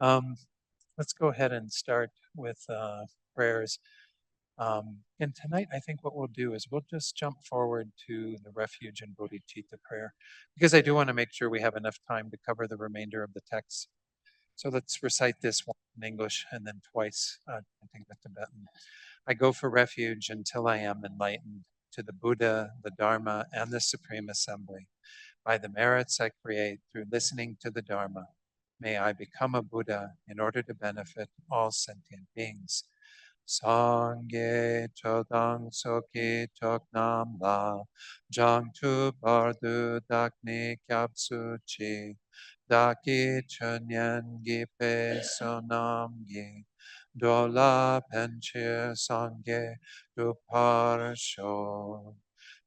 Um, let's go ahead and start with prayers. And tonight, I think what we'll do is we'll just jump forward to the refuge and bodhicitta prayer, because I do want to make sure we have enough time to cover the remainder of the text. So let's recite this one in English and then twice, chanting the Tibetan. I go for refuge until I am enlightened to the Buddha, the Dharma, and the Supreme Assembly. By the merits I create through listening to the Dharma, may I become a Buddha in order to benefit all sentient beings. Sangye chodang soki choknam la, jang tu bardu dakni kyapsu chi, daki chunyan gipe sonam gi, dola penchir sangye duparsho.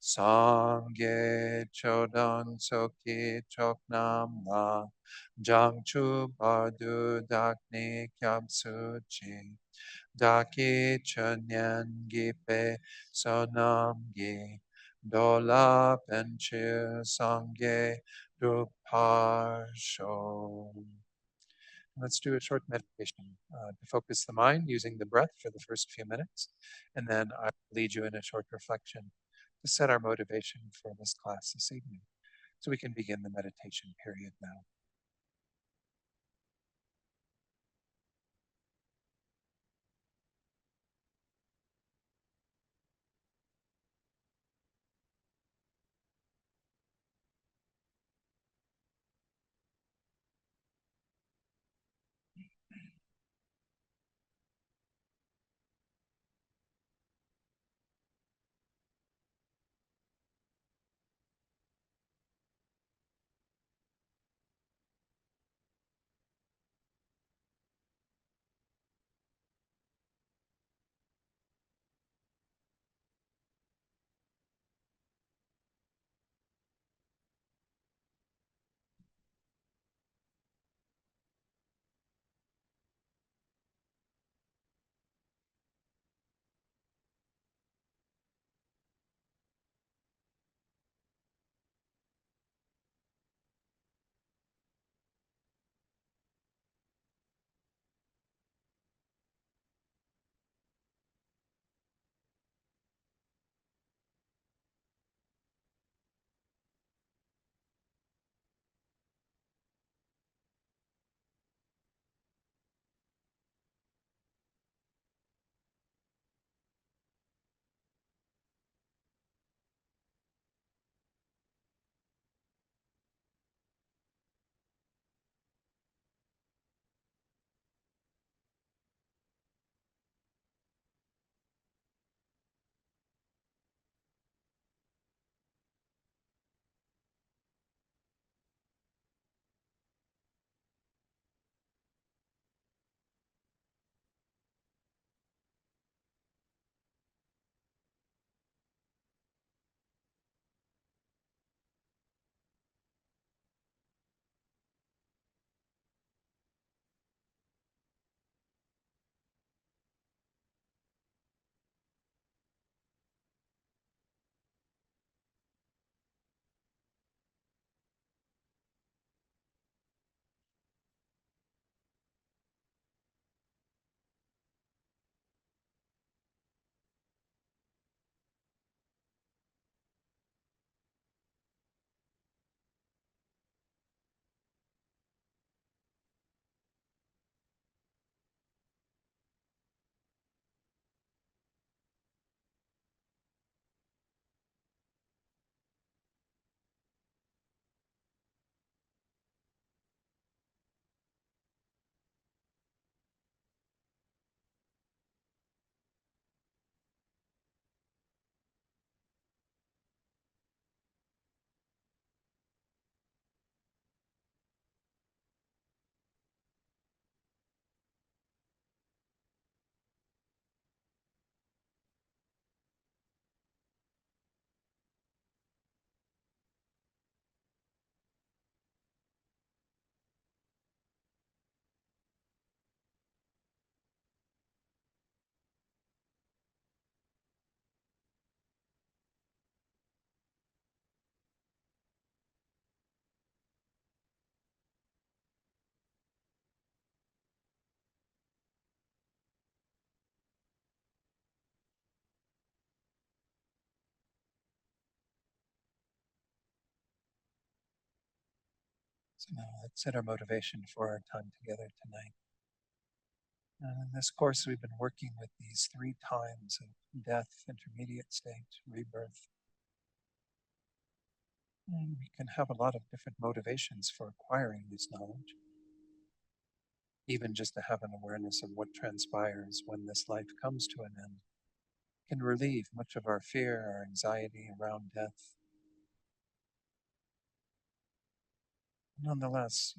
Sangye chodang soki choknam la, jang tu bardu dakni kyapsu chi, Daki Chanyan Gipe Sonamgi Dola Penchir Sangye Druparsho. Let's do a short meditation to focus the mind using the breath for the first few minutes, and then I'll lead you in a short reflection to set our motivation for this class this evening. So we can begin the meditation period now. So now let's set our motivation for our time together tonight. In this course, we've been working with these 3 times of death, intermediate state, rebirth. And we can have a lot of different motivations for acquiring this knowledge, even just to have an awareness of what transpires when this life comes to an end can relieve much of our fear, our anxiety around death. Nonetheless,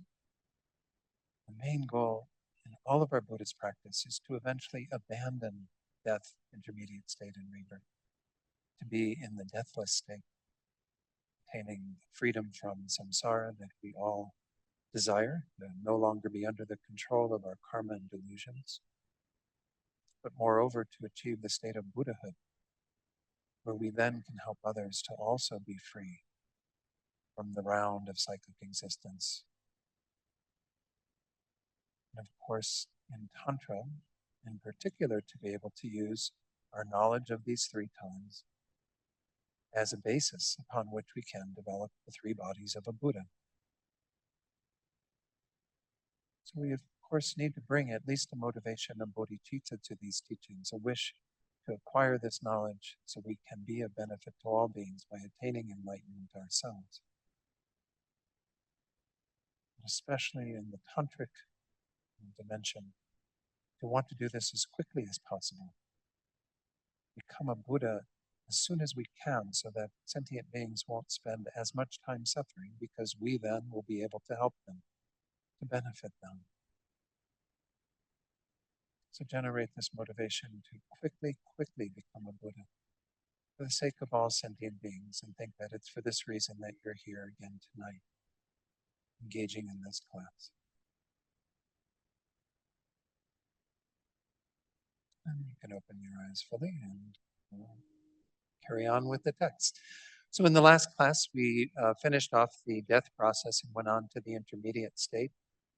the main goal in all of our Buddhist practice is to eventually abandon death, intermediate state, and rebirth, to be in the deathless state, attaining freedom from samsara that we all desire, to no longer be under the control of our karma and delusions, but moreover to achieve the state of Buddhahood, where we then can help others to also be free from the round of cyclic existence. And of course, in Tantra, in particular, to be able to use our knowledge of these 3 times as a basis upon which we can develop the 3 bodies of a Buddha. So we, of course, need to bring at least a motivation of bodhicitta to these teachings, a wish to acquire this knowledge so we can be of benefit to all beings by attaining enlightenment ourselves. And especially in the tantric dimension, to want to do this as quickly as possible. Become a Buddha as soon as we can so that sentient beings won't spend as much time suffering, because we then will be able to help them, to benefit them. So generate this motivation to quickly become a Buddha for the sake of all sentient beings, and think that it's for this reason that you're here again tonight, engaging in this class. And you can open your eyes fully and carry on with the text. So in the last class, we finished off the death process and went on to the intermediate state.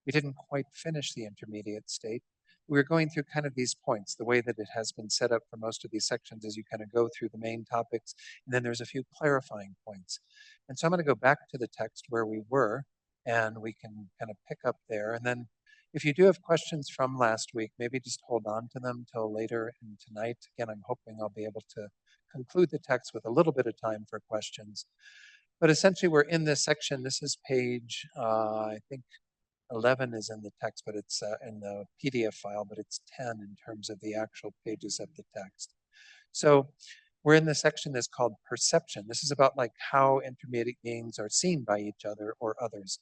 We didn't quite finish the intermediate state. We were going through kind of these points. The way that it has been set up for most of these sections is you kind of go through the main topics, and then there's a few clarifying points. And so I'm going to go back to the text where we were, and we can kind of pick up there. And then if you do have questions from last week, maybe just hold on to them till later in tonight. Again, I'm hoping I'll be able to conclude the text with a little bit of time for questions. But essentially, we're in this section. This is page, I think 11 is in the text, but it's in the PDF file, but it's 10 in terms of the actual pages of the text. So we're in the section that's called perception. This is about like how intermediate beings are seen by each other or others.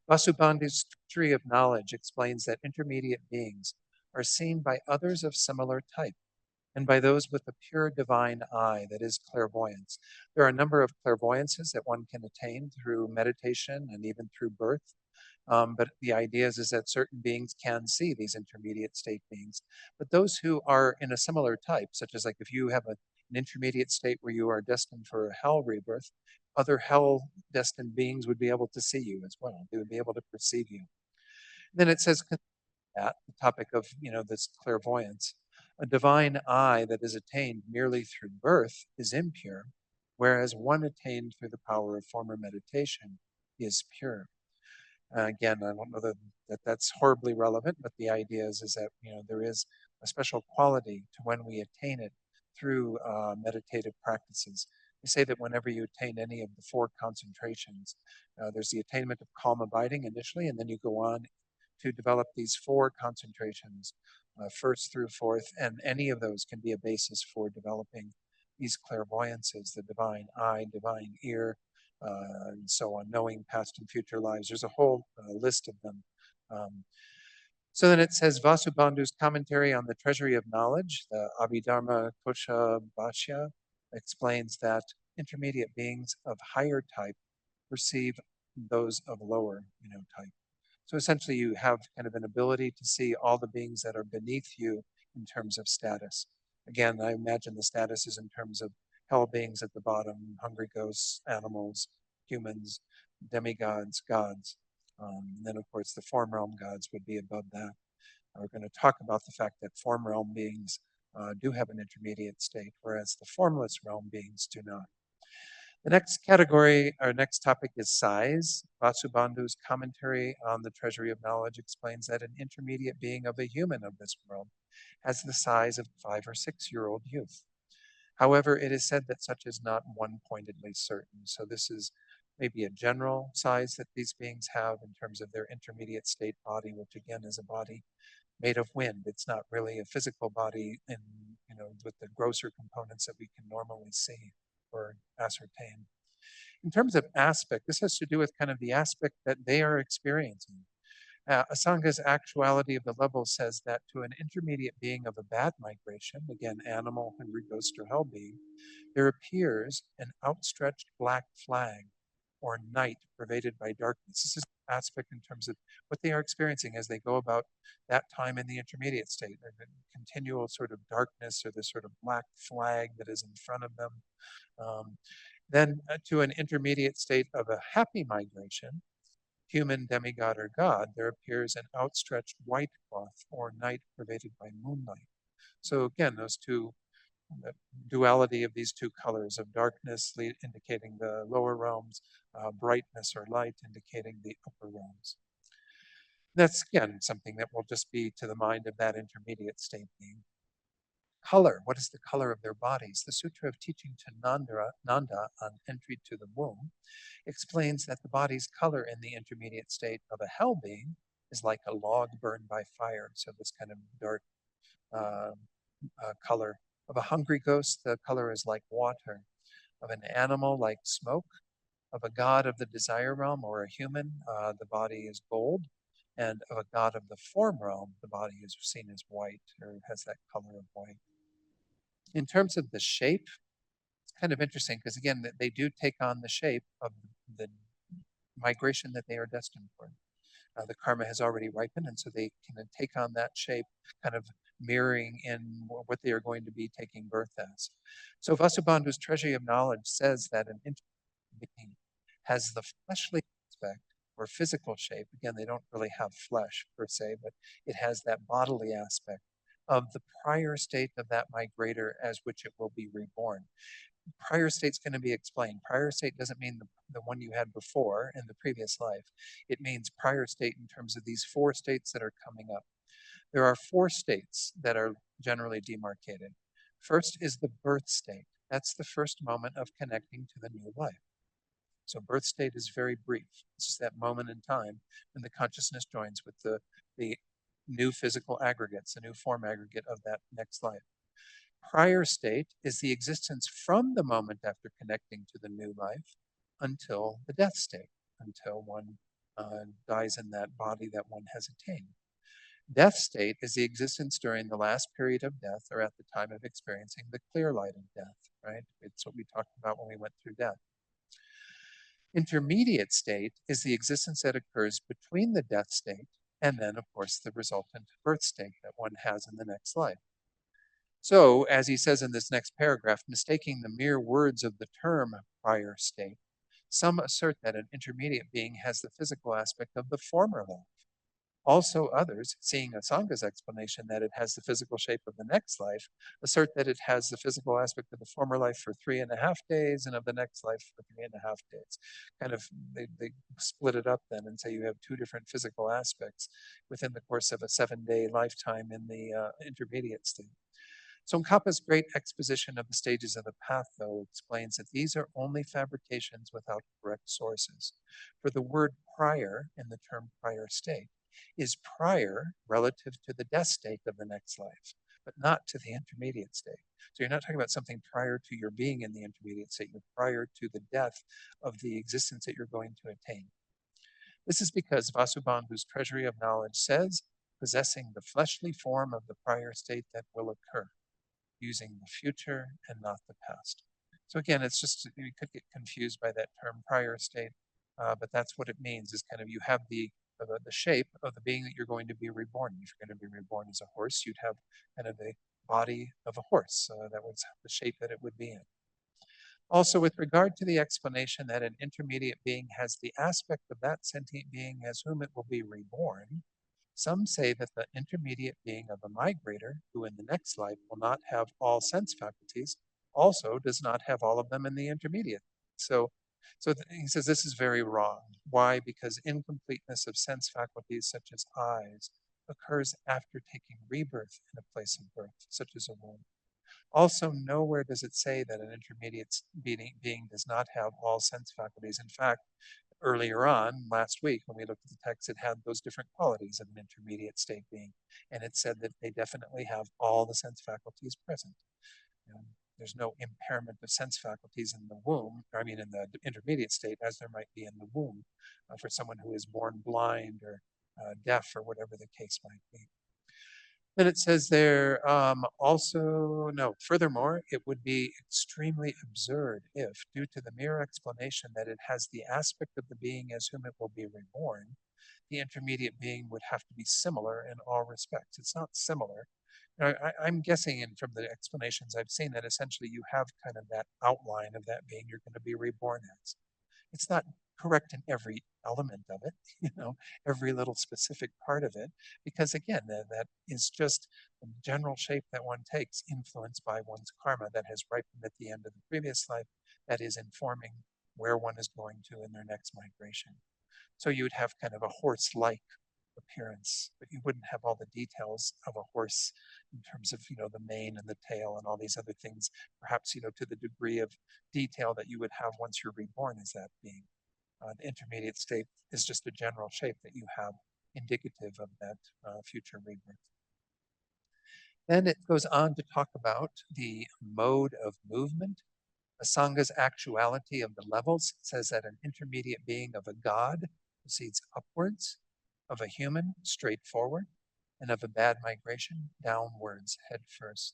Vasubandhu's tree of knowledge explains that intermediate beings are seen by others of similar type, and by those with a pure divine eye, that is clairvoyance. There are a number of clairvoyances that one can attain through meditation and even through birth. But the idea is that certain beings can see these intermediate state beings. But those who are in a similar type, such as like if you have an intermediate state where you are destined for a hell rebirth, other hell destined beings would be able to see you as well. They would be able to perceive you. Then it says that the topic of this clairvoyance, a divine eye that is attained merely through birth is impure, whereas one attained through the power of former meditation is pure. Again, I don't know that's horribly relevant, but the idea is that there is a special quality to when we attain it through meditative practices. They say that whenever you attain any of the 4 concentrations, there's the attainment of calm abiding initially, and then you go on to develop these 4 concentrations, first through fourth, and any of those can be a basis for developing these clairvoyances, the divine eye, divine ear, and so on, knowing past and future lives. There's a whole list of them. So then it says Vasubandhu's commentary on the treasury of knowledge, the Abhidharma Kosha Bhashya, explains that intermediate beings of higher type perceive those of lower type. So essentially, you have kind of an ability to see all the beings that are beneath you in terms of status. Again, I imagine the status is in terms of hell beings at the bottom, hungry ghosts, animals, humans, demigods, gods. And then, of course, the form realm gods would be above that. We're going to talk about the fact that form realm beings do have an intermediate state, whereas the formless realm beings do not. The next category, or next topic, is size. Vasubandhu's commentary on the Treasury of Knowledge explains that an intermediate being of a human of this world has the size of 5 or 6 year old youth. However, it is said that such is not one pointedly certain. So this is maybe a general size that these beings have in terms of their intermediate state body, which again is a body made of wind. It's not really a physical body in, with the grosser components that we can normally see or ascertain. In terms of aspect, this has to do with kind of the aspect that they are experiencing. Asanga's actuality of the level says that to an intermediate being of a bad migration, again, animal, hungry ghost, or hell being, there appears an outstretched black flag or night pervaded by darkness. This is an aspect in terms of what they are experiencing as they go about that time in the intermediate state. There's a continual sort of darkness or this sort of black flag that is in front of them. Then to an intermediate state of a happy migration, human, demigod, or god, there appears an outstretched white cloth or night pervaded by moonlight. So again, those two, the duality of these two colors of darkness indicating the lower realms, brightness or light indicating the upper realms. That's again something that will just be to the mind of that intermediate state being. Color, what is the color of their bodies? The Sutra of Teaching to Nanda on entry to the womb explains that the body's color in the intermediate state of a hell being is like a log burned by fire. So this kind of dark uh, color. Of a hungry ghost, the color is like water. Of an animal, like smoke. Of a god of the desire realm or a human, the body is gold. And of a god of the form realm, the body is seen as white or has that color of white. In terms of the shape, it's kind of interesting because, again, they do take on the shape of the migration that they are destined for. The karma has already ripened, and so they can take on that shape, kind of mirroring in what they are going to be taking birth as. So Vasubandhu's Treasury of Knowledge says that an intermediate being has the fleshly aspect or physical shape. Again, they don't really have flesh per se, but it has that bodily aspect of the prior state of that migrator as which it will be reborn. Prior state's going to be explained. Prior state doesn't mean the one you had before in the previous life. It means prior state in terms of these 4 states that are coming up. There are 4 states that are generally demarcated. First is the birth state. That's the first moment of connecting to the new life. So birth state is very brief. It's just that moment in time when the consciousness joins with the new physical aggregates, the new form aggregate of that next life. Prior state is the existence from the moment after connecting to the new life until the death state, until one dies in that body that one has attained. Death state is the existence during the last period of death or at the time of experiencing the clear light of death, right? It's what we talked about when we went through death. Intermediate state is the existence that occurs between the death state and then, of course, the resultant birth state that one has in the next life. So, as he says in this next paragraph, mistaking the mere words of the term prior state, some assert that an intermediate being has the physical aspect of the former life. Also, others, seeing Asanga's explanation that it has the physical shape of the next life, assert that it has the physical aspect of the former life for 3.5 days and of the next life for 3.5 days. Kind of, they split it up then and say you have 2 different physical aspects within the course of a 7-day lifetime in the intermediate state. So Nkappa's great exposition of the stages of the path, though, explains that these are only fabrications without correct sources. For the word prior in the term prior state is prior relative to the death state of the next life, but not to the intermediate state. So you're not talking about something prior to your being in the intermediate state, you're prior to the death of the existence that you're going to attain. This is because Vasubandhu's Treasury of Knowledge says, possessing the fleshly form of the prior state that will occur, using the future and not the past. So again, it's just, you could get confused by that term prior state, but that's what it means is kind of you have the shape of the being that you're going to be reborn. If you're going to be reborn as a horse, you'd have kind of the body of a horse. That was the shape that it would be in. Also, with regard to the explanation that an intermediate being has the aspect of that sentient being as whom it will be reborn, some say that the intermediate being of a migrator, who in the next life will not have all sense faculties, also does not have all of them in the intermediate. So So he says this is very wrong. Why? Because incompleteness of sense faculties such as eyes occurs after taking rebirth in a place of birth, such as a womb. Also, nowhere does it say that an intermediate being does not have all sense faculties. In fact, earlier on, last week, when we looked at the text, it had those different qualities of an intermediate state being. And it said that they definitely have all the sense faculties present. There's no impairment of sense faculties in the womb, I mean, in the intermediate state, as there might be in the womb for someone who is born blind or deaf or whatever the case might be. Then it says there furthermore, it would be extremely absurd if, due to the mere explanation that it has the aspect of the being as whom it will be reborn, the intermediate being would have to be similar in all respects. It's not similar. I'm guessing, and from the explanations I've seen, that essentially you have kind of that outline of that being you're going to be reborn as. It's not correct in every element of it, every little specific part of it, because again, that is just the general shape that one takes, influenced by one's karma that has ripened at the end of the previous life, that is informing where one is going to in their next migration. So you would have kind of a horse-like appearance, but you wouldn't have all the details of a horse in terms of, the mane and the tail and all these other things, perhaps, to the degree of detail that you would have once you're reborn as that being. The intermediate state is just a general shape that you have indicative of that future rebirth. Then it goes on to talk about the mode of movement, Asanga's actuality of the levels. It says that an intermediate being of a god proceeds upwards, of a human straight forward, and of a bad migration downwards head first.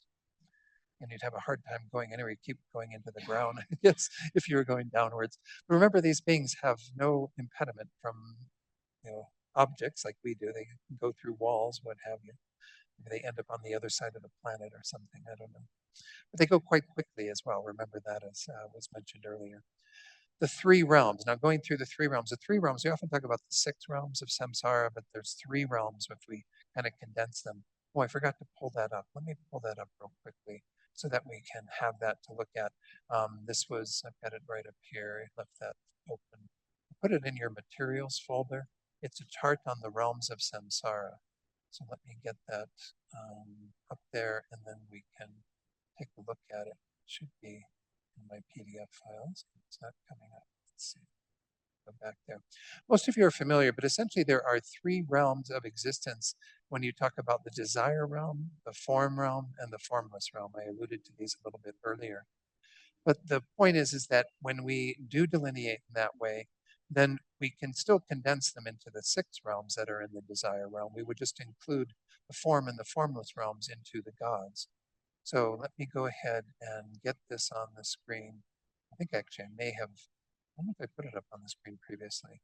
And you'd have a hard time going anywhere. You keep going into the ground, I guess, if you were going downwards. But remember, these beings have no impediment from, objects like we do. They can go through walls, what have you. Maybe they end up on the other side of the planet or something. I don't know. But they go quite quickly as well. Remember that, as was mentioned earlier. The three realms. Now, going through the three realms, we often talk about the 6 realms of samsara, but there's 3 realms if we kind of condense them. Oh, I forgot to pull that up. Let me pull that up real quickly so that we can have that to look at. I've got it right up here. I left that open. Put it in your materials folder. It's a chart on the realms of samsara. So let me get that up there, and then we can take a look at it. It should be in my PDF files. It's not coming up. Let's see. Go back there. Most of you are familiar, but essentially there are 3 realms of existence when you talk about the desire realm, the form realm, and the formless realm. I alluded to these a little bit earlier. But the point is that when we do delineate in that way, then we can still condense them into the 6 realms that are in the desire realm. We would just include the form and the formless realms into the gods. So let me go ahead and get this on the screen. I think actually I don't know if I put it up on the screen previously.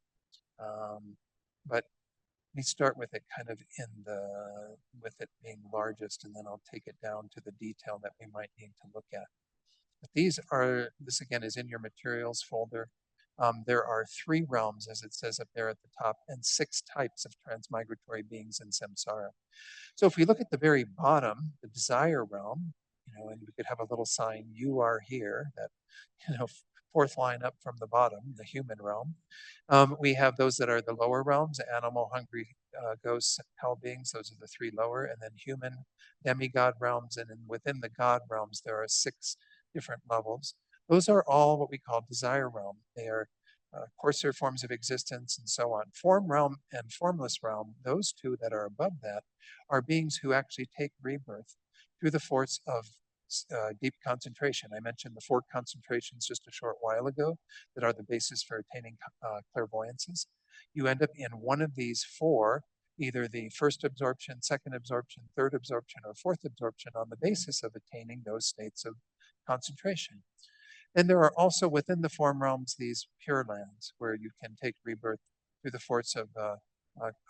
But let me start with it kind of with it being largest, and then I'll take it down to the detail that we might need to look at. But this again is in your materials folder. There are 3 realms, as it says up there at the top, and 6 types of transmigratory beings in samsara. So if we look at the very bottom, the desire realm, and we could have a little sign, you are here, that, 4th line up from the bottom, the human realm. We have those that are the lower realms, animal, hungry, ghosts, hell beings. Those are the 3 lower, and then human, demigod realms. And within the god realms, there are 6 different levels. Those are all what we call desire realm. They are coarser forms of existence and so on. Form realm and formless realm, those 2 that are above that, are beings who actually take rebirth through the force of deep concentration. I mentioned the 4 concentrations just a short while ago that are the basis for attaining clairvoyances. You end up in one of these 4, either the first absorption, second absorption, third absorption, or fourth absorption on the basis of attaining those states of concentration. And there are also within the form realms these pure lands where you can take rebirth through the force of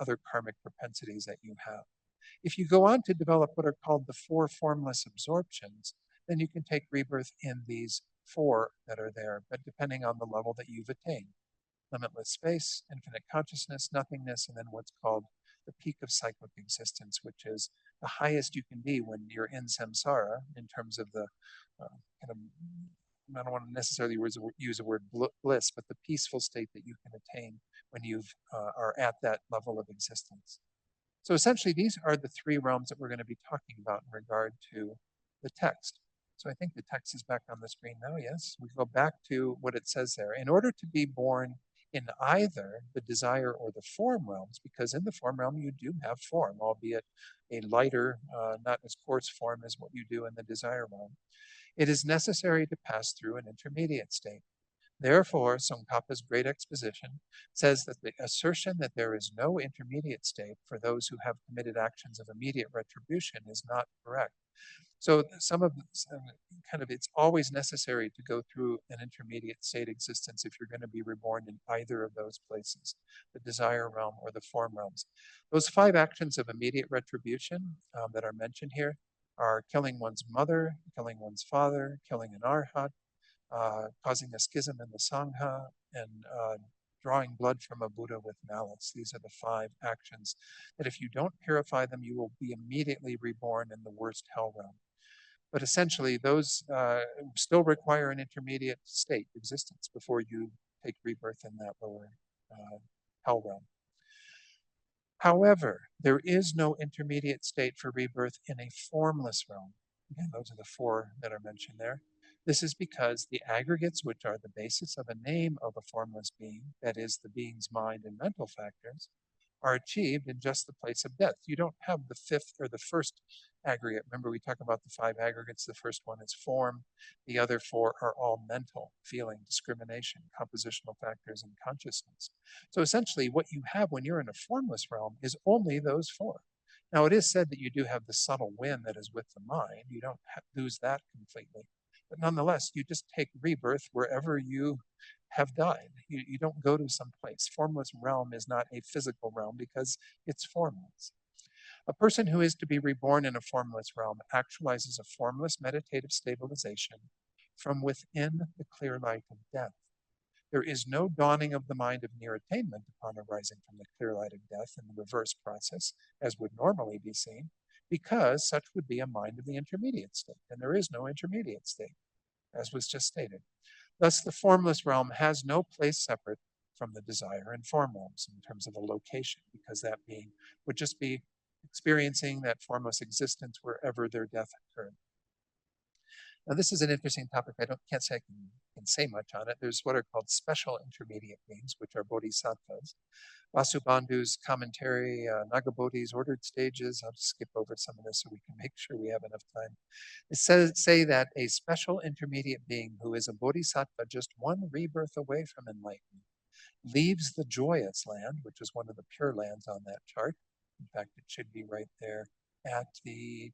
other karmic propensities that you have. If you go on to develop what are called the 4 formless absorptions, then you can take rebirth in these 4 that are there, but depending on the level that you've attained. Limitless space, infinite consciousness, nothingness, and then what's called the peak of cyclic existence, which is the highest you can be when you're in samsara in terms of the kind of I don't want to necessarily use the word bliss, but the peaceful state that you can attain when you are at that level of existence. So essentially, these are the three realms that we're going to be talking about in regard to the text. So I think the text is back on the screen now. Yes, we go back to what it says there. In order to be born in either the desire or the form realms, because in the form realm you do have form, albeit a lighter, not as coarse form as what you do in the desire realm, it is necessary to pass through an intermediate state. Therefore, Tsongkhapa's great exposition says that the assertion that there is no intermediate state for those who have committed actions of immediate retribution is not correct. So it's always necessary to go through an intermediate state existence if you're going to be reborn in either of those places, the desire realm or the form realms. Those 5 actions of immediate retribution that are mentioned here are killing one's mother, killing one's father, killing an arhat, causing a schism in the Sangha, and drawing blood from a Buddha with malice. These are the 5 actions that if you don't purify them, you will be immediately reborn in the worst hell realm. But essentially, those still require an intermediate state existence before you take rebirth in that lower hell realm. However, there is no intermediate state for rebirth in a formless realm. Again, those are the 4 that are mentioned there. This is because the aggregates, which are the basis of a name of a formless being, that is, the being's mind and mental factors, are achieved in just the place of death. You don't have the 5th or the first aggregate. Remember, we talk about the 5 aggregates. The first one is form. The other 4 are all mental, feeling, discrimination, compositional factors, and consciousness. So essentially, what you have when you're in a formless realm is only those 4. Now, it is said that you do have the subtle wind that is with the mind. You don't lose that completely. But nonetheless, you just take rebirth wherever you have died. You don't go to some place. Formless realm is not a physical realm because it's formless. A person who is to be reborn in a formless realm actualizes a formless meditative stabilization from within the clear light of death. There is no dawning of the mind of near attainment upon arising from the clear light of death in the reverse process, as would normally be seen, because such would be a mind of the intermediate state, and there is no intermediate state, as was just stated. Thus, the formless realm has no place separate from the desire and form realms in terms of a location, because that being would just be experiencing that formless existence wherever their death occurred. Now, this is an interesting topic. Can't say I can say much on it. There's what are called special intermediate beings, which are bodhisattvas. Vasubandhu's commentary, Nagabodhi's ordered stages. I'll just skip over some of this so we can make sure we have enough time. It says say that a special intermediate being who is a bodhisattva just one rebirth away from enlightenment leaves the joyous land, which is one of the pure lands on that chart. In fact, it should be right there at the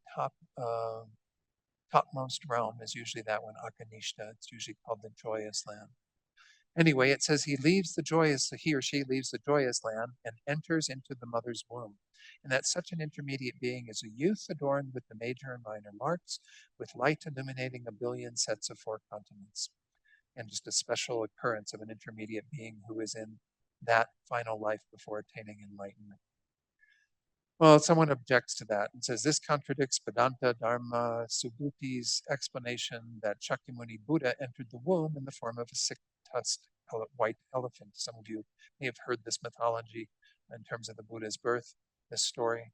topmost realm is usually that one, Akanishta. It's usually called the joyous land. Anyway, it says he or she leaves the joyous land and enters into the mother's womb. And that such an intermediate being is a youth adorned with the major and minor marks, with light illuminating a billion sets of 4 continents. And just a special occurrence of an intermediate being who is in that final life before attaining enlightenment. Well, someone objects to that and says this contradicts Vedanta Dharma Subhuti's explanation that Shakyamuni Buddha entered the womb in the form of a 6-tusked white elephant. Some of you may have heard this mythology in terms of the Buddha's birth, this story.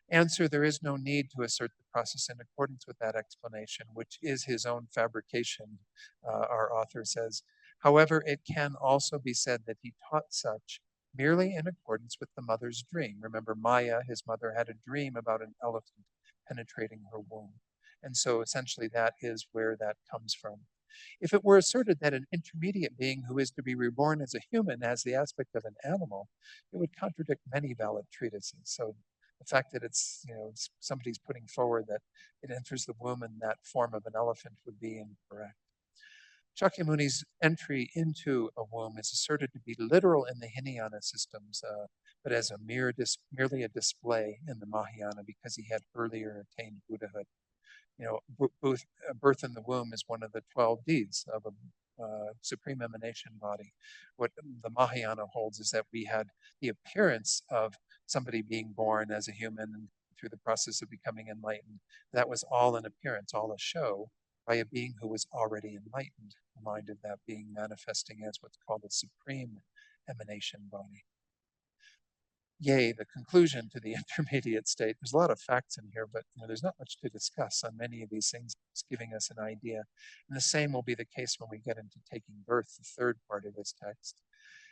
Answer, there is no need to assert the process in accordance with that explanation, which is his own fabrication, our author says. However, it can also be said that he taught such merely in accordance with the mother's dream. Remember, Maya, his mother, had a dream about an elephant penetrating her womb. And so essentially that is where that comes from. If it were asserted that an intermediate being who is to be reborn as a human has the aspect of an animal, it would contradict many valid treatises. So the fact that somebody's putting forward that it enters the womb in that form of an elephant would be incorrect. Shakyamuni's entry into a womb is asserted to be literal in the Hinayana systems, but as merely a display in the Mahayana because he had earlier attained Buddhahood. Birth in the womb is one of the 12 deeds of a supreme emanation body. What the Mahayana holds is that we had the appearance of somebody being born as a human and through the process of becoming enlightened. That was all an appearance, all a show. by a being who was already enlightened, the mind of that being manifesting as what's called a supreme emanation body. Yay, the conclusion to the intermediate state. There's a lot of facts in here, but there's not much to discuss on many of these things. It's giving us an idea. And the same will be the case when we get into taking birth, the third part of this text.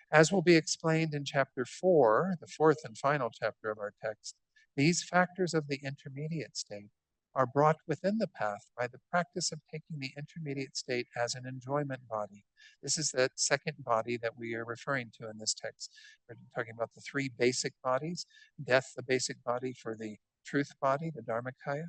As will be explained in chapter 4, the fourth and final chapter of our text, these factors of the intermediate state are brought within the path by the practice of taking the intermediate state as an enjoyment body. This is that second body that we are referring to in this text. We're talking about the three basic bodies: death, the basic body for the truth body, the dharmakaya;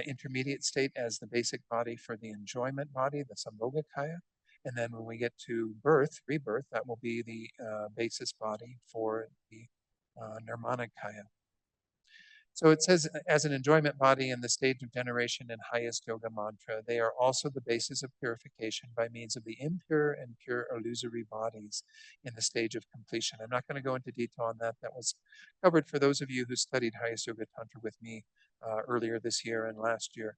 intermediate state as the basic body for the enjoyment body, the sambogakaya; and then when we get to birth, rebirth, that will be the basis body for the nirmanakaya. So it says, as an enjoyment body in the stage of generation in highest yoga mantra, they are also the basis of purification by means of the impure and pure illusory bodies in the stage of completion. I'm not going to go into detail on that. That was covered for those of you who studied highest yoga tantra with me earlier this year and last year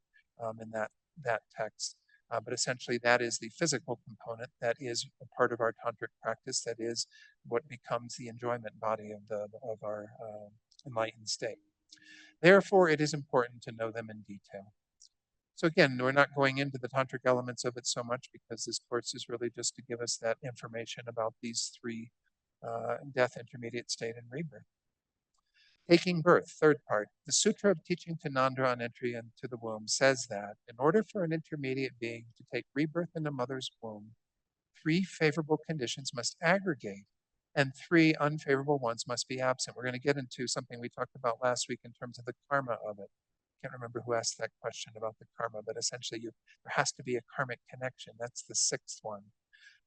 in that text. But essentially, that is the physical component. That is a part of our tantric practice. That is what becomes the enjoyment body of our enlightened state. Therefore, it is important to know them in detail. So again, we're not going into the tantric elements of it so much because this course is really just to give us that information about these three: death, intermediate state, and rebirth. Taking birth, third part. The Sutra of Teaching to Nandra on Entry into the Womb says that in order for an intermediate being to take rebirth in a mother's womb, 3 favorable conditions must aggregate and 3 unfavorable ones must be absent. We're going to get into something we talked about last week in terms of the karma of it. I can't remember who asked that question about the karma, but essentially there has to be a karmic connection. That's the 6th one.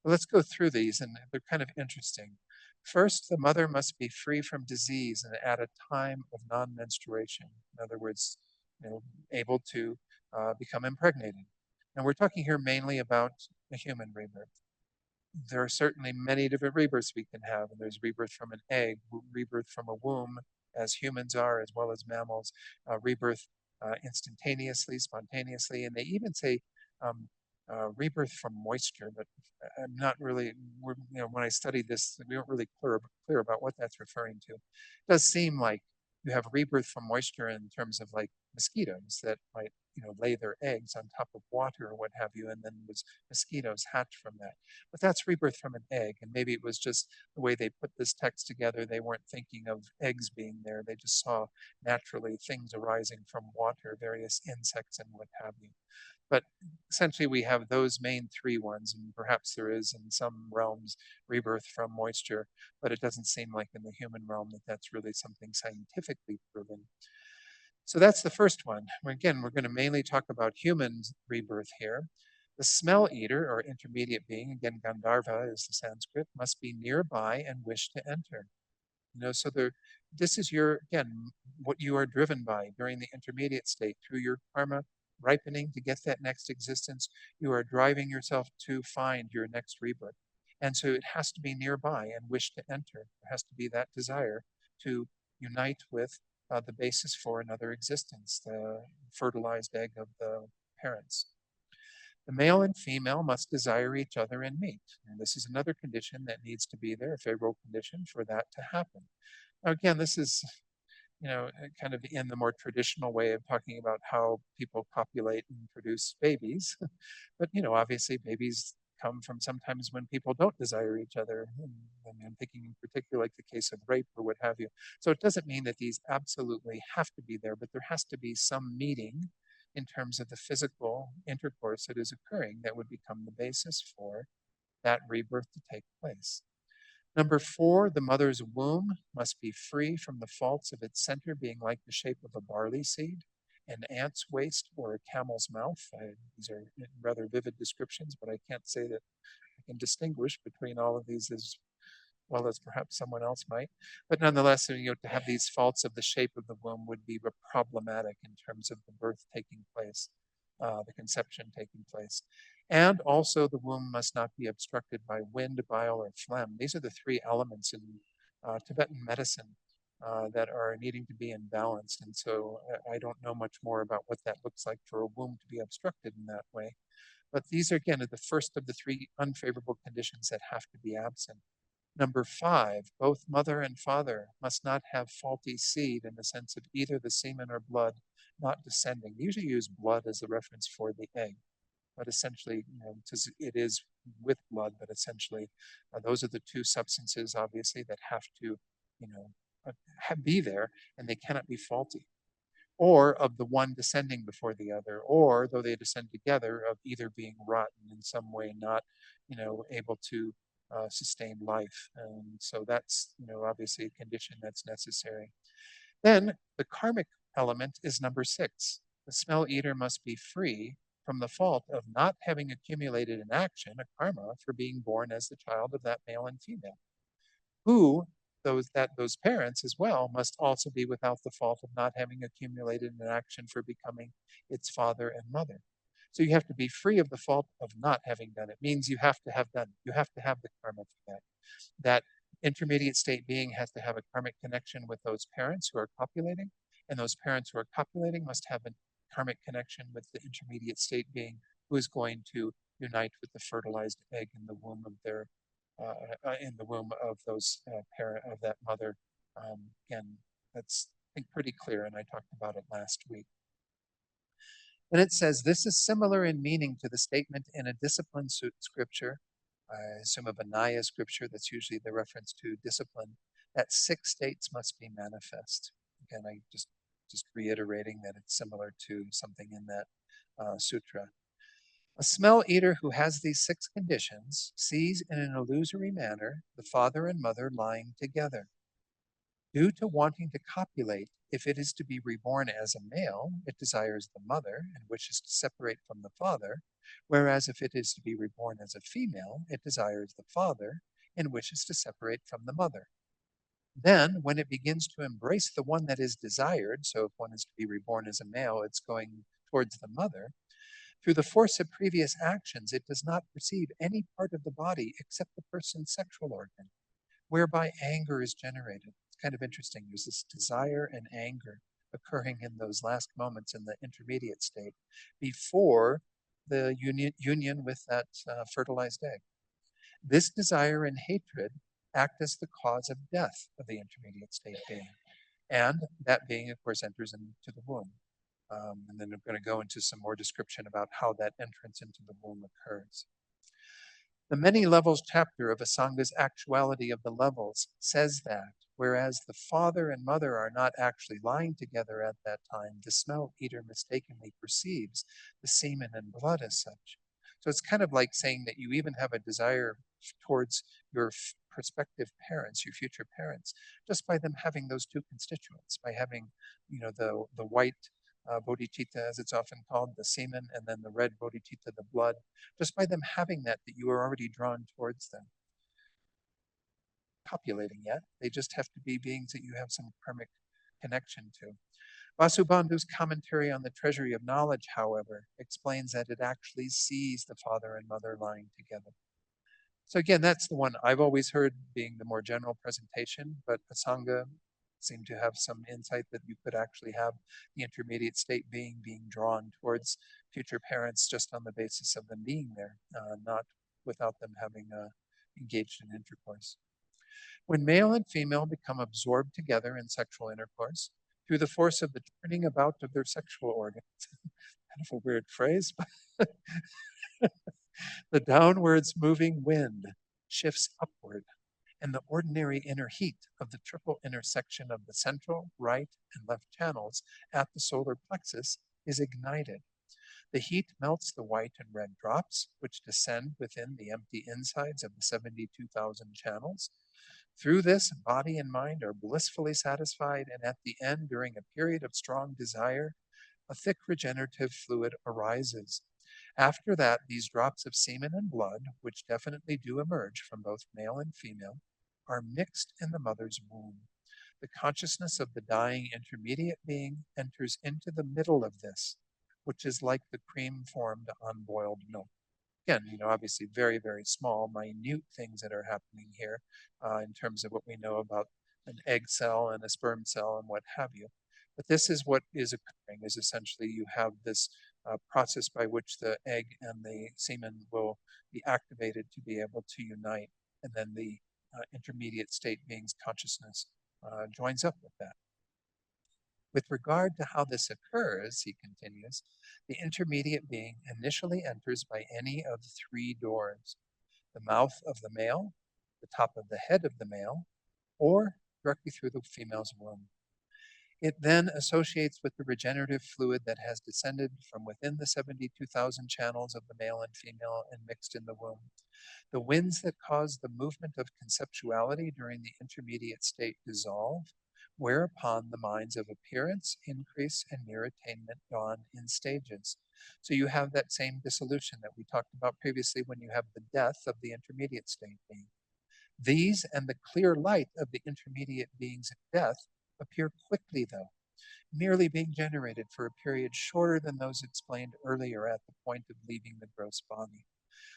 Well, let's go through these, and they're kind of interesting. First, the mother must be free from disease and at a time of non-menstruation. In other words, able to become impregnated. And we're talking here mainly about the human rebirth. There are certainly many different rebirths we can have. And there's rebirth from an egg, rebirth from a womb, as humans are, as well as mammals, rebirth instantaneously, spontaneously, and they even say rebirth from moisture. But I'm not really, when I studied this, we weren't really clear about what that's referring to. It does seem like you have rebirth from moisture in terms of like mosquitoes that might lay their eggs on top of water or what have you, and then those mosquitoes hatch from that. But that's rebirth from an egg, and maybe it was just the way they put this text together. They weren't thinking of eggs being there. They just saw naturally things arising from water, various insects and what have you. But essentially we have those main 3 ones, and perhaps there is in some realms rebirth from moisture, but it doesn't seem like in the human realm that that's really something scientifically proven. So that's the first one. Again, we're going to mainly talk about human rebirth here. The smell eater, or intermediate being, again, Gandharva is the Sanskrit, must be nearby and wish to enter. So this is again, what you are driven by during the intermediate state through your karma ripening to get that next existence. You are driving yourself to find your next rebirth. And so it has to be nearby and wish to enter. There has to be that desire to unite with the basis for another existence, the fertilized egg of the parents. The male and female must desire each other and meet. And this is another condition that needs to be there, a favorable condition for that to happen. Now, again, this is, kind of in the more traditional way of talking about how people copulate and produce babies. But, obviously babies come from sometimes when people don't desire each other. And I'm thinking in particular like the case of rape or what have you. So it doesn't mean that these absolutely have to be there, but there has to be some meeting in terms of the physical intercourse that is occurring that would become the basis for that rebirth to take place. Number 4, the mother's womb must be free from the faults of its center being like the shape of a barley seed, an ant's waist, or a camel's mouth. These are rather vivid descriptions, but I can't say that I can distinguish between all of these as well as perhaps someone else might. But nonetheless, to have these faults of the shape of the womb would be problematic in terms of the birth taking place, the conception taking place. And also the womb must not be obstructed by wind, bile, or phlegm. These are the 3 elements in Tibetan medicine that are needing to be in balance. And so I don't know much more about what that looks like for a womb to be obstructed in that way. But these are, again, the first of the three unfavorable conditions that have to be absent. Number five, both mother and father must not have faulty seed in the sense of either the semen or blood not descending. They usually use blood as a reference for the egg, but essentially, because it is with blood, but essentially, those are the two substances, obviously, that have to, you know, be there, and they cannot be faulty. Or of the one descending before the other, or though they descend together, of either being rotten in some way, not, able to sustain life. And so that's, obviously a condition that's necessary. Then the karmic element is number six. The smell eater must be free from the fault of not having accumulated an action, a karma, for being born as the child of that male and female, who those parents as well must also be without the fault of not having accumulated an action for becoming its father and mother. So you have to be free of the fault of not having done it. Means you have to have done it. You have to have the karma for that. That intermediate state being has to have a karmic connection with those parents who are copulating, and those parents who are copulating must have a karmic connection with the intermediate state being who is going to unite with the fertilized egg in the womb of their in the womb of those parent of that mother. Again, that's I think pretty clear, and I talked about it last week. And it says this is similar in meaning to the statement in a discipline scripture, I assume a Vinaya scripture that's usually the reference to discipline, that six states must be manifest. Again, I just reiterating that it's similar to something in that sutra. A smell eater who has these six conditions sees in an illusory manner the father and mother lying together. Due to wanting to copulate, if it is to be reborn as a male, it desires the mother and wishes to separate from the father, whereas if it is to be reborn as a female, it desires the father and wishes to separate from the mother. Then, when it begins to embrace the one that is desired, so if one is to be reborn as a male, it's going towards the mother, through the force of previous actions, it does not perceive any part of the body except the person's sexual organ, whereby anger is generated. It's kind of interesting. There's this desire and anger occurring in those last moments in the intermediate state before the union with that fertilized egg. This desire and hatred act as the cause of death of the intermediate state being. And that being, of course, enters into the womb. And then I'm going to go into some more description about how that entrance into the womb occurs. The many levels chapter of Asanga's Actuality of the Levels says that, whereas the father and mother are not actually lying together at that time, the smell eater mistakenly perceives the semen and blood as such. So it's kind of like saying that you even have a desire towards your prospective parents, your future parents, just by them having those two constituents, by having, the white bodhicitta, as it's often called, the semen, and then the red bodhicitta, the blood, just by them having that you are already drawn towards them. Copulating yet, they just have to be beings that you have some karmic connection to. Vasubandhu's commentary on the Treasury of Knowledge, however, explains that it actually sees the father and mother lying together. So again, that's the one I've always heard being the more general presentation, but Asanga seemed to have some insight that you could actually have the intermediate state being drawn towards future parents just on the basis of them being there, not without them having engaged in intercourse. When male and female become absorbed together in sexual intercourse, through the force of the turning about of their sexual organs, kind of a weird phrase, but the downwards moving wind shifts upward, and the ordinary inner heat of the triple intersection of the central, right, and left channels at the solar plexus is ignited. The heat melts the white and red drops, which descend within the empty insides of the 72,000 channels. Through this, body and mind are blissfully satisfied, and at the end, during a period of strong desire, a thick regenerative fluid arises. After that, these drops of semen and blood, which definitely do emerge from both male and female, are mixed in the mother's womb. The consciousness of the dying intermediate being enters into the middle of this, which is like the cream formed on boiled milk. Again, obviously very, very small, minute things that are happening here in terms of what we know about an egg cell and a sperm cell and what have you. But this is what is occurring, is essentially you have this process by which the egg and the semen will be activated to be able to unite, and then the intermediate state being's consciousness joins up with that. With regard to how this occurs, he continues, the intermediate being initially enters by any of three doors: the mouth of the male, the top of the head of the male, or directly through the female's womb. It then associates with the regenerative fluid that has descended from within the 72,000 channels of the male and female and mixed in the womb. The winds that cause the movement of conceptuality during the intermediate state dissolve, whereupon the minds of appearance, increase, and near attainment dawn in stages. So you have that same dissolution that we talked about previously when you have the death of the intermediate state being. These and the clear light of the intermediate being's death appear quickly, though, merely being generated for a period shorter than those explained earlier at the point of leaving the gross body.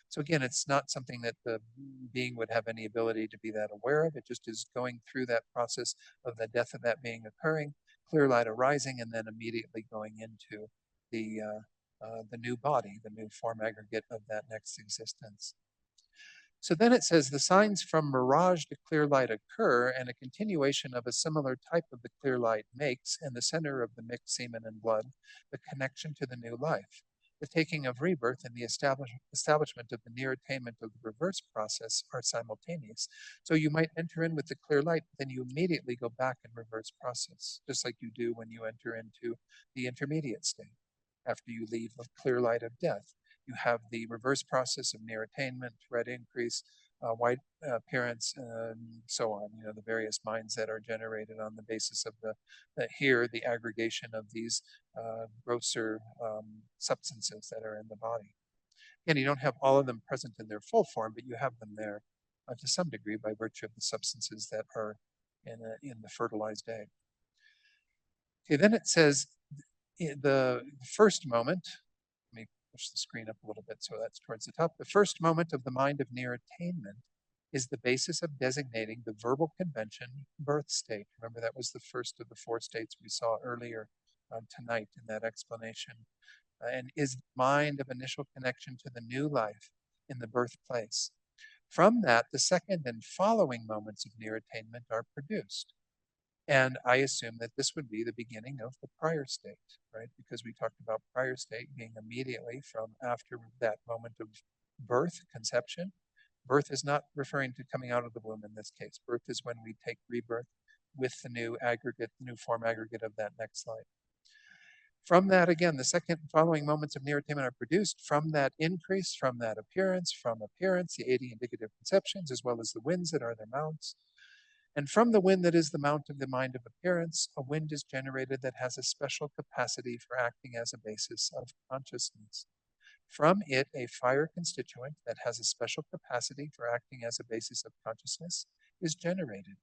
So again, it's not something that the being would have any ability to be that aware of. It just is going through that process of the death of that being occurring, clear light arising, and then immediately going into the new body, the new form aggregate of that next existence. So then it says the signs from mirage to clear light occur, and a continuation of a similar type of the clear light makes, in the center of the mixed semen and blood, the connection to the new life. The taking of rebirth and the establishment of the near attainment of the reverse process are simultaneous. So you might enter in with the clear light, then you immediately go back and reverse process, just like you do when you enter into the intermediate state after you leave the clear light of death. You have the reverse process of near attainment, red increase, white appearance, and so on. You know, the various minds that are generated on the basis of the aggregation of these grosser substances that are in the body. Again, you don't have all of them present in their full form, but you have them there to some degree by virtue of the substances that are in the fertilized egg. Okay, then it says the first moment. Let me push the screen up a little bit so that's towards the top. The first moment of the mind of near attainment is the basis of designating the verbal convention birth state. Remember, that was the first of the four states we saw earlier tonight in that explanation, and is the mind of initial connection to the new life in the birthplace. From that, the second and following moments of near attainment are produced. And I assume that this would be the beginning of the prior state, right? Because we talked about prior state being immediately from after that moment of birth, conception. Birth is not referring to coming out of the womb in this case. Birth is when we take rebirth with the new aggregate, the new form aggregate of that next life. From that, again, the second following moments of near attainment are produced from that increase, from that appearance, the 80 indicative conceptions, as well as the winds that are their mounts. And from the wind that is the mount of the mind of appearance, a wind is generated that has a special capacity for acting as a basis of consciousness. From it, a fire constituent that has a special capacity for acting as a basis of consciousness is generated.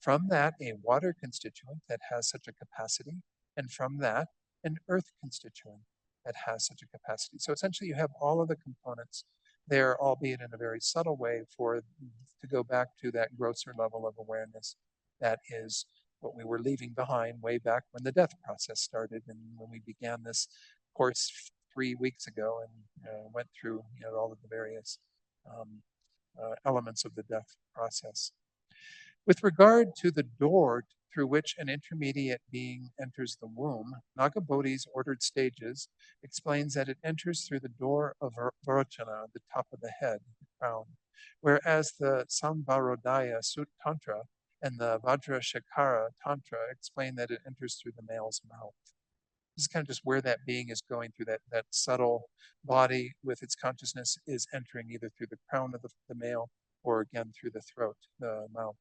From that, a water constituent that has such a capacity, and from that, an earth constituent that has such a capacity. So essentially, you have all of the components there, albeit in a very subtle way, to go back to that grosser level of awareness that is what we were leaving behind way back when the death process started and when we began this course 3 weeks ago and went through all of the various elements of the death process. With regard to the door through which an intermediate being enters the womb, Nagabodhi's ordered stages explains that it enters through the door of Varochana, the top of the head, the crown, whereas the Sambarodaya Tantra and the Vajrashakara Tantra explain that it enters through the male's mouth. This is kind of just where that being is going through that subtle body with its consciousness is entering either through the crown of the male or again through the throat, the mouth.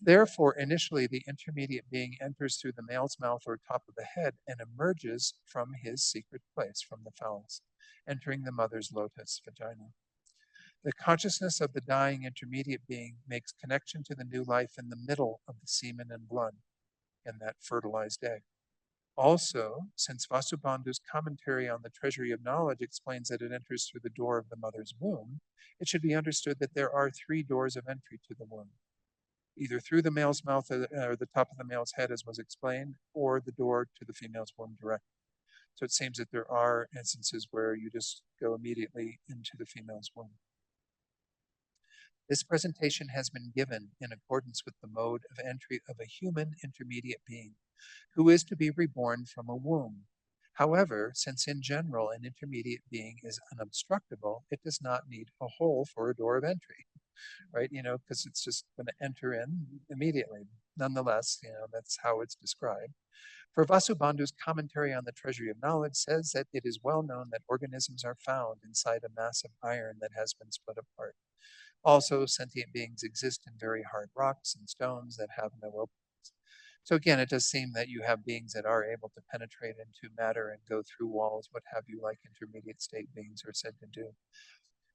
Therefore, initially, the intermediate being enters through the male's mouth or top of the head and emerges from his secret place, from the phallus, entering the mother's lotus, vagina. The consciousness of the dying intermediate being makes connection to the new life in the middle of the semen and blood in that fertilized egg. Also, since Vasubandhu's commentary on the Treasury of Knowledge explains that it enters through the door of the mother's womb, it should be understood that there are 3 doors of entry to the womb. either through the male's mouth or the top of the male's head, as was explained, or the door to the female's womb directly. So it seems that there are instances where you just go immediately into the female's womb. This presentation has been given in accordance with the mode of entry of a human intermediate being who is to be reborn from a womb. However, since in general an intermediate being is unobstructable, it does not need a hole for a door of entry, right? Because it's just going to enter in immediately. Nonetheless, that's how it's described. For Vasubandhu's commentary on the Treasury of Knowledge says that it is well known that organisms are found inside a mass of iron that has been split apart. Also, sentient beings exist in very hard rocks and stones that have no openings. So again, it does seem that you have beings that are able to penetrate into matter and go through walls, what have you, like intermediate state beings are said to do.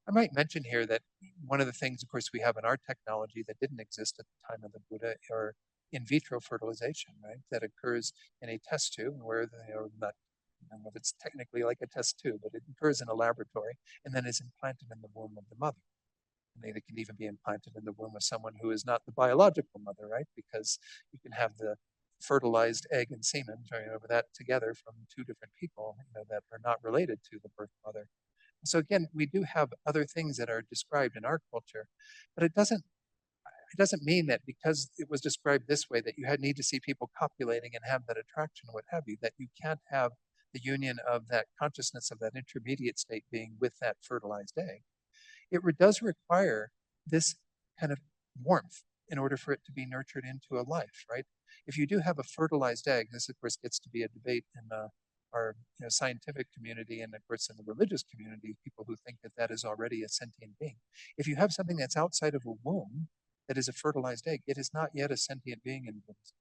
I might mention here that one of the things, of course, we have in our technology that didn't exist at the time of the Buddha are in vitro fertilization, right? That occurs in a test tube where, not, I don't know if it's technically like a test tube, but it occurs in a laboratory and then is implanted in the womb of the mother. And they can even be implanted in the womb of someone who is not the biological mother, right? Because you can have the fertilized egg and semen, that together from two different people that are not related to the birth mother. So again, we do have other things that are described in our culture, but it doesn't mean that because it was described this way that you need to see people copulating and have that attraction, what have you, that you can't have the union of that consciousness of that intermediate state being with that fertilized egg. It does require this kind of warmth in order for it to be nurtured into a life, right? If you do have a fertilized egg, this of course gets to be a debate in our scientific community and of course in the religious community, people who think that that is already a sentient being. If you have something that's outside of a womb that is a fertilized egg, it is not yet a sentient being in Buddhism.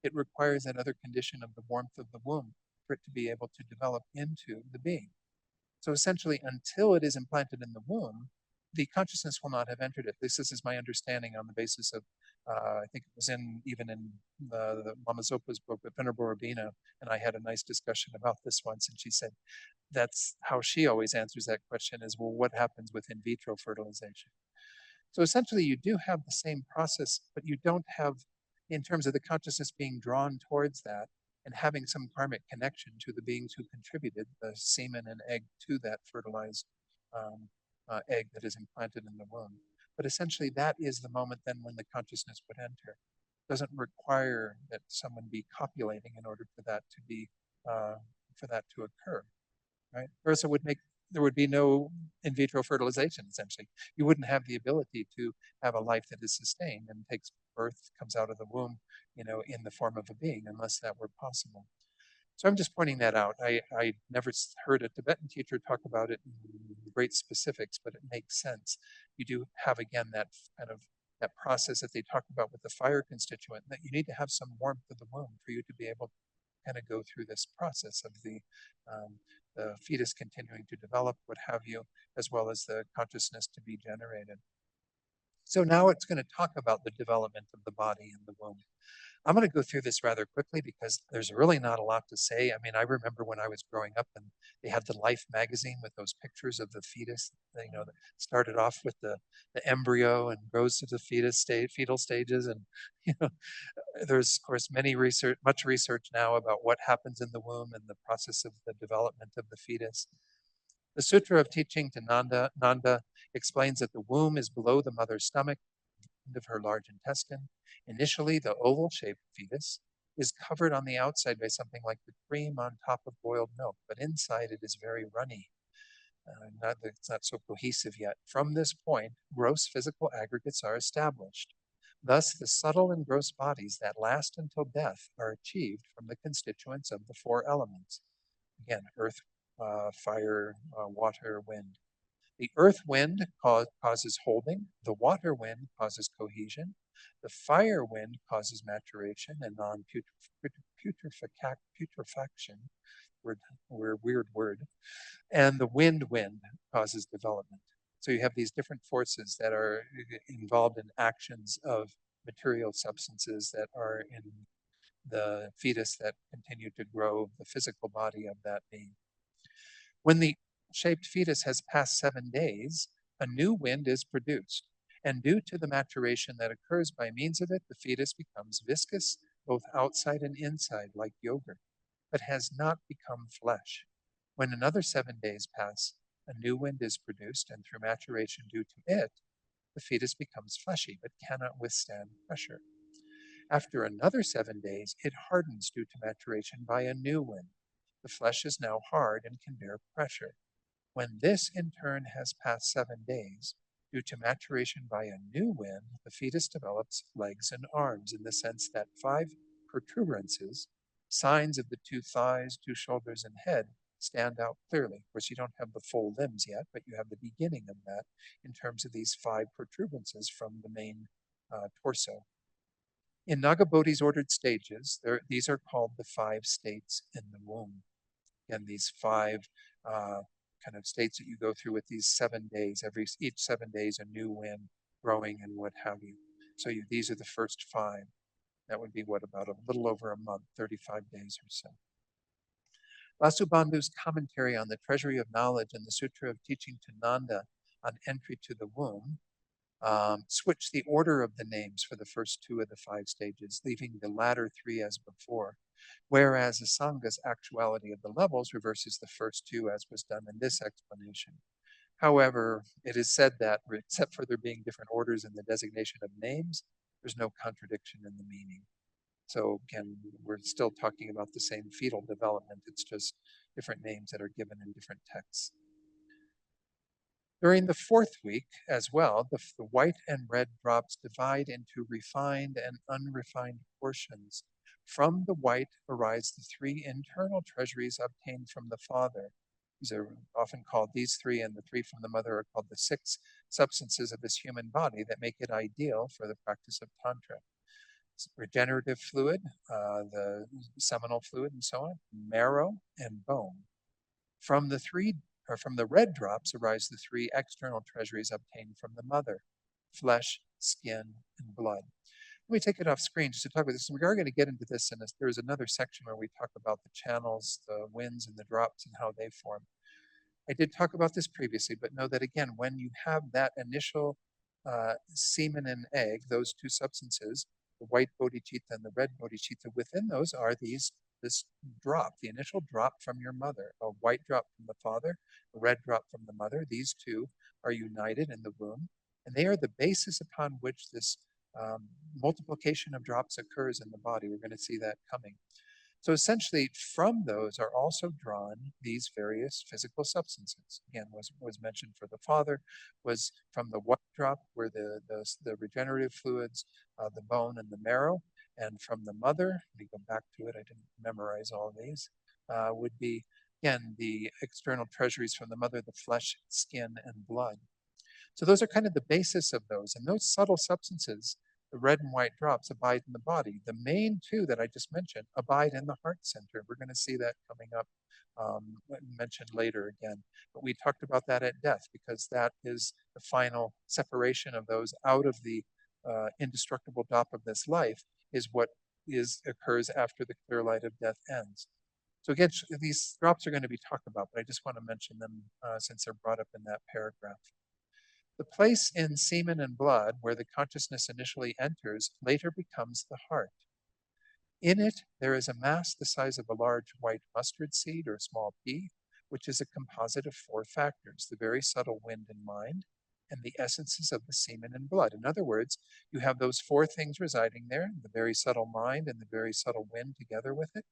It requires that other condition of the warmth of the womb for it to be able to develop into the being. So essentially, until it is implanted in the womb, the consciousness will not have entered it. At least this is my understanding on the basis of, I think it was even in the Mama Zopa's book, but Venerable Rabina and I had a nice discussion about this once, and she said that's how she always answers that question is, well, what happens with in vitro fertilization? So essentially, you do have the same process, but you don't have, in terms of the consciousness being drawn towards that and having some karmic connection to the beings who contributed the semen and egg to that fertilized um, egg that is implanted in the womb. But essentially, that is the moment then when the consciousness would enter. It doesn't require that someone be copulating in order for that to be for that to occur, right? Or else there would be no in vitro fertilization, essentially. You wouldn't have the ability to have a life that is sustained and takes birth, comes out of the womb, in the form of a being, unless that were possible. So I'm just pointing that out. I never heard a Tibetan teacher talk about it in great specifics, but it makes sense. You do have, again, that kind of that process that they talk about with the fire constituent, that you need to have some warmth of the womb for you to be able to kind of go through this process of the fetus continuing to develop, what have you, as well as the consciousness to be generated. So now it's going to talk about the development of the body in the womb. I'm going to go through this rather quickly because there's really not a lot to say. I mean, I remember when I was growing up and they had the Life magazine with those pictures of the fetus, that started off with the embryo and goes to the fetal stages. And, you know, there's, of course, much research now about what happens in the womb and the process of the development of the fetus. The Sutra of Teaching to Nanda explains that the womb is below the mother's stomach, of her large intestine. Initially, the oval-shaped fetus is covered on the outside by something like the cream on top of boiled milk, but inside it is very runny. It's not so cohesive yet. From this point, gross physical aggregates are established. Thus, the subtle and gross bodies that last until death are achieved from the constituents of the four elements. Again, earth, fire, water, wind. The earth wind causes holding, the water wind causes cohesion, the fire wind causes maturation and non-putrefaction, weird word, and the wind causes development. So you have these different forces that are involved in actions of material substances that are in the fetus that continue to grow the physical body of that being. When the shaped fetus has passed 7 days, a new wind is produced, And due to the maturation that occurs by means of it, the fetus becomes viscous, both outside and inside, like yogurt, but has not become flesh. When another 7 days pass, a new wind is produced, and through maturation due to it, the fetus becomes fleshy but cannot withstand pressure. After another 7 days, it hardens due to maturation by a new wind. The flesh is now hard and can bear pressure. When this in turn has passed 7 days, due to maturation by a new wind, the fetus develops legs and arms in the sense that 5 protuberances, signs of the 2 thighs, 2 shoulders, and head, stand out clearly. Of course, you don't have the full limbs yet, but you have the beginning of that in terms of these 5 protuberances from the main torso. In Nagabodhi's ordered stages, these are called the 5 states in the womb. And these 5 kind of states that you go through with these 7 days, each 7 days a new wind growing and what have you. So these are the first 5. That would be what, about a little over a month, 35 days or so. Vasubandhu's commentary on the Treasury of Knowledge and the Sutra of Teaching to Nanda on entry to the womb switch the order of the names for the first 2 of the 5 stages, leaving the latter 3 as before, whereas Asanga's actuality of the levels reverses the first 2 as was done in this explanation. However, it is said that, except for there being different orders in the designation of names, there's no contradiction in the meaning. So again, we're still talking about the same fetal development. It's just different names that are given in different texts. During the 4th week as well, the white and red drops divide into refined and unrefined portions. From the white arise the 3 internal treasuries obtained from the Father. These are often called, these 3 and the 3 from the Mother are called the 6 substances of this human body that make it ideal for the practice of Tantra. Regenerative fluid, the seminal fluid and so on, marrow, and bone. From the red drops arise the 3 external treasuries obtained from the mother: flesh, skin, and blood. Let me take it off screen just to talk about this. We are going to get into this, and there is another section where we talk about the channels, the winds, and the drops and how they form. I did talk about this previously, but know that again, when you have that initial semen and egg, those 2 substances, the white bodhicitta and the red bodhicitta, within those are this drop, the initial drop from your mother, a white drop from the father, a red drop from the mother. These 2 are united in the womb, and they are the basis upon which this multiplication of drops occurs in the body. We're going to see that coming. So essentially, from those are also drawn these various physical substances. Again, was mentioned for the father, was from the white drop, where the regenerative fluids, the bone and the marrow, and from the mother, let me go back to it, I didn't memorize all of these, would be, again, the external treasuries from the mother, the flesh, skin, and blood. So those are kind of the basis of those. And those subtle substances, the red and white drops, abide in the body. The main 2 that I just mentioned abide in the heart center. We're going to see that coming up, mentioned later again. But we talked about that at death, because that is the final separation of those out of the indestructible drop of this life, is what occurs after the clear light of death ends. So again, these drops are going to be talked about, but I just want to mention them since they're brought up in that paragraph. The place in semen and blood where the consciousness initially enters later becomes the heart. In it, there is a mass the size of a large white mustard seed or small pea, which is a composite of 4 factors: the very subtle wind and mind, and the essences of the semen and blood. In other words, you have those 4 things residing there: the very subtle mind and the very subtle wind together with it,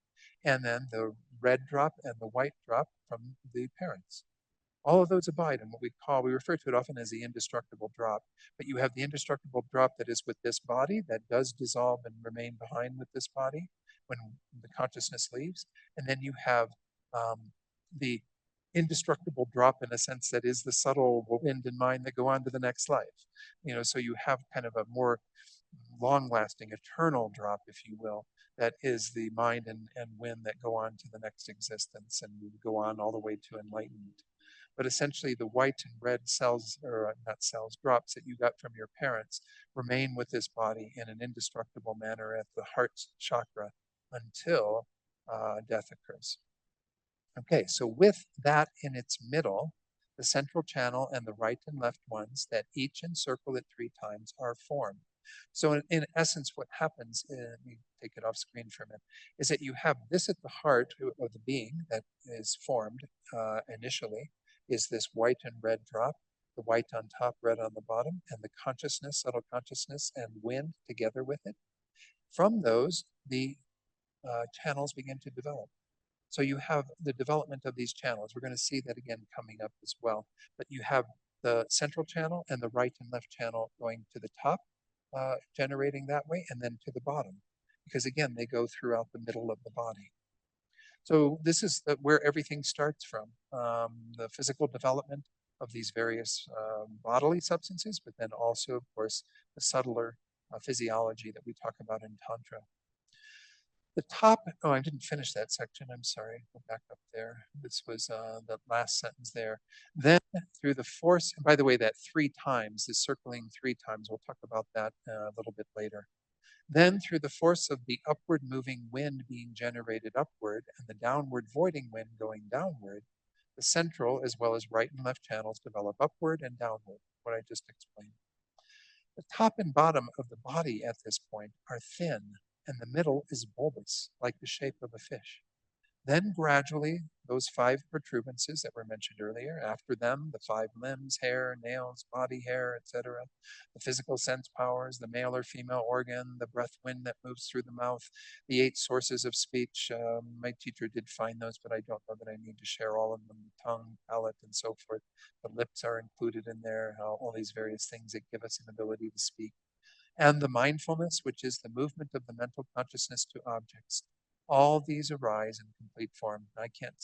and then the red drop and the white drop from the parents. All of those abide in what we refer to it often as the indestructible drop. But you have the indestructible drop that is with this body, that does dissolve and remain behind with this body when the consciousness leaves. And then you have the indestructible drop, in a sense, that is the subtle wind and mind that go on to the next life. So you have kind of a more long-lasting, eternal drop, if you will, that is the mind and wind that go on to the next existence and go on all the way to enlightenment. But essentially, the white and red cells, or not cells, drops that you got from your parents remain with this body in an indestructible manner at the heart chakra until death occurs. Okay, so with that in its middle, the central channel and the right and left ones that each encircle it 3 times are formed. So in essence, what happens, let me take it off screen for a minute, is that you have this at the heart of the being that is formed initially, is this white and red drop, the white on top, red on the bottom, and the consciousness, subtle consciousness, and wind together with it. From those, the channels begin to develop. So you have the development of these channels. We're going to see that again coming up as well. But you have the central channel and the right and left channel going to the top, generating that way, and then to the bottom, because again, they go throughout the middle of the body. So this is where everything starts from, the physical development of these various bodily substances, but then also, of course, the subtler physiology that we talk about in Tantra. The top, oh, I didn't finish that section. I'm sorry. Go back up there. This was the last sentence there. Then through the force, and by the way, that 3 times, is circling 3 times. We'll talk about that a little bit later. Then through the force of the upward moving wind being generated upward and the downward voiding wind going downward, the central as well as right and left channels develop upward and downward, what I just explained. The top and bottom of the body at this point are thin, and the middle is bulbous, like the shape of a fish. Then gradually, those 5 protuberances that were mentioned earlier, after them, the 5 limbs, hair, nails, body hair, etc., the physical sense powers, the male or female organ, the breath wind that moves through the mouth, the 8 sources of speech. My teacher did find those, but I don't know that I need to share all of them, tongue, palate, and so forth. The lips are included in there, all these various things that give us an ability to speak. And the mindfulness, which is the movement of the mental consciousness to objects. All these arise in complete form. I can't